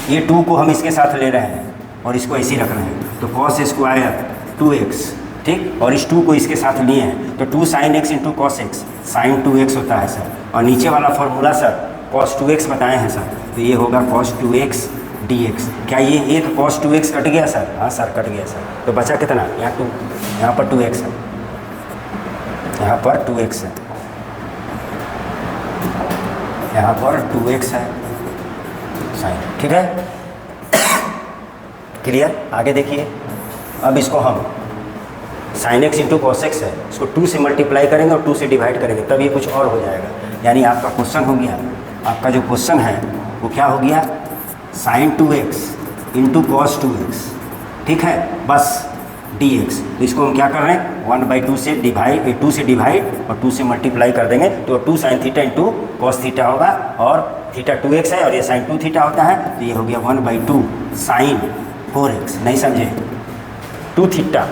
ये 2 को हम इसके साथ ले रहे हैं और इसको ऐसे ही रख रहे हैं, तो cos स्क्वायर 2x, ठीक, और इस 2 को इसके साथ लिए हैं तो 2 sin x into cos x, sine 2x होता है सर, और नीचे वाला फॉर्मूला सर cos 2x बताए हैं सर, तो ये होगा cos 2x dx। क्या ये एक cos 2x कट गया सर? हाँ सर कट गया सर, तो बचा कितना, यहाँ 2, यहाँ पर 2x है, यहाँ पर 2x है, यहाँ पर 2x है साइन। ठीक है, क्लियर? आगे देखिए, अब इसको हम sine x into cos x है, इसको 2 से मल्टीप्लाई करेंगे और 2 से डिवाइड करेंगे, तब ये कुछ और हो जाएगा। यानी आपका क्वेश्चन हो गया, आपका जो क्वेश्चन है वो क्या हो गया, sign 2x into cos 2x। ठीक है, बस dx। तो इसको हम क्या कर रहे हैं, 1/2 से डिवाइड, 2 से डिवाइड और 2 से मल्टीप्लाई कर देंगे तो 2 sin theta into cos theta होगा, और थीटा 2x है और ये sin 2 थीटा होता है, तो ये हो गया 1/2 sin 4x, नहीं समझे, 2 थीटा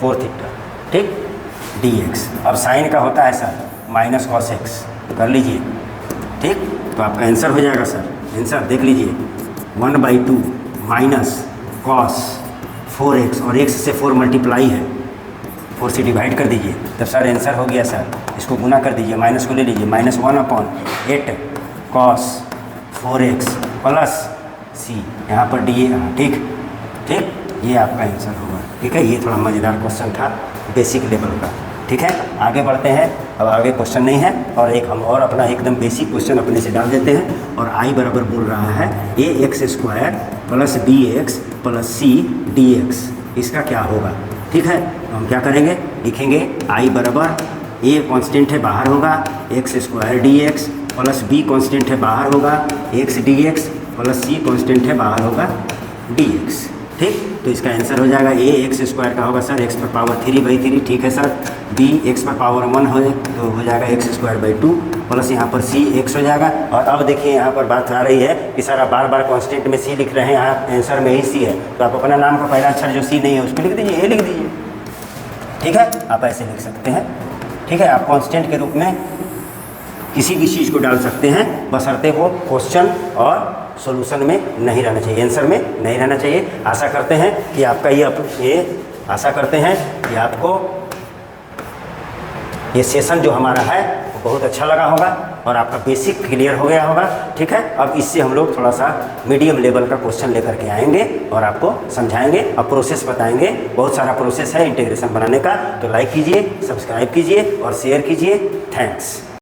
4 थीटा, ठीक, dx। अब साइन का होता है सर माइनस कॉस एक्स, कर लीजिए, ठीक। तो आपका आंसर हो जाएगा सर, आंसर देख लीजिए 1/2 माइनस कॉस 4x, और x से 4 मल्टीप्लाई है, 4 से डिवाइड कर दीजिए, तब सर आंसर हो गया सर। इसको गुना कर दीजिए, माइनस को ले लीजिए, -1/8 कॉस 4x प्लस c, यहाँ पर डी, ठीक ठीक, ये आपका आंसर होगा, ठीक है। ये थोड़ा मज़ेदार क्वेश्चन था बेसिक लेवल का, ठीक है। आगे बढ़ते हैं, अब आगे क्वेश्चन नहीं है, और एक हम और अपना एकदम बेसिक क्वेश्चन अपने से डाल देते हैं। और i बराबर बोल रहा है ax² plus bx plus c dx, इसका क्या होगा, ठीक है। तो हम क्या करेंगे, लिखेंगे i बराबर a कांस्टेंट है बाहर होगा, x² dx plus b constant है बाहर होगा, x dx plus c constant है बाहर होगा dx, ठीक। तो इसका आंसर हो जाएगा a x² का होगा सर x पर पावर 3/3, ठीक है सर। b x पर पावर 1 हो जाए तो हो जाएगा x² 2 प्लस यहाँ पर c x हो जाएगा। और अब देखिए यहाँ पर बात आ रही है कि सर आप बार बार कांस्टेंट में c लिख रहे हैं, यहाँ आंसर में ही c है, तो आप अपना नाम का पहला अक्षर जो c नहीं है उसको लिख दीजिए, a लिख दीजिए, ठीक है। आप ऐसे लिख सकते हैं, ठीक है। आप कांस्टेंट के रूप में किसी भी चीज़ को डाल सकते हैं, बशर्ते वो क्वेश्चन और सॉल्यूशन में नहीं रहना चाहिए, आंसर में नहीं रहना चाहिए। आशा करते हैं कि आपका ये आशा करते हैं कि आपको ये सेशन जो हमारा है वो बहुत अच्छा लगा होगा और आपका बेसिक क्लियर हो गया होगा, ठीक है। अब इससे हम लोग थोड़ा सा मीडियम लेवल का क्वेश्चन लेकर के आएंगे और आपको समझाएंगे और प्रोसेस बताएंगे। बहुत सारा प्रोसेस है इंटीग्रेशन बनाने का, तो लाइक कीजिए, सब्सक्राइब कीजिए और शेयर कीजिए। थैंक्स।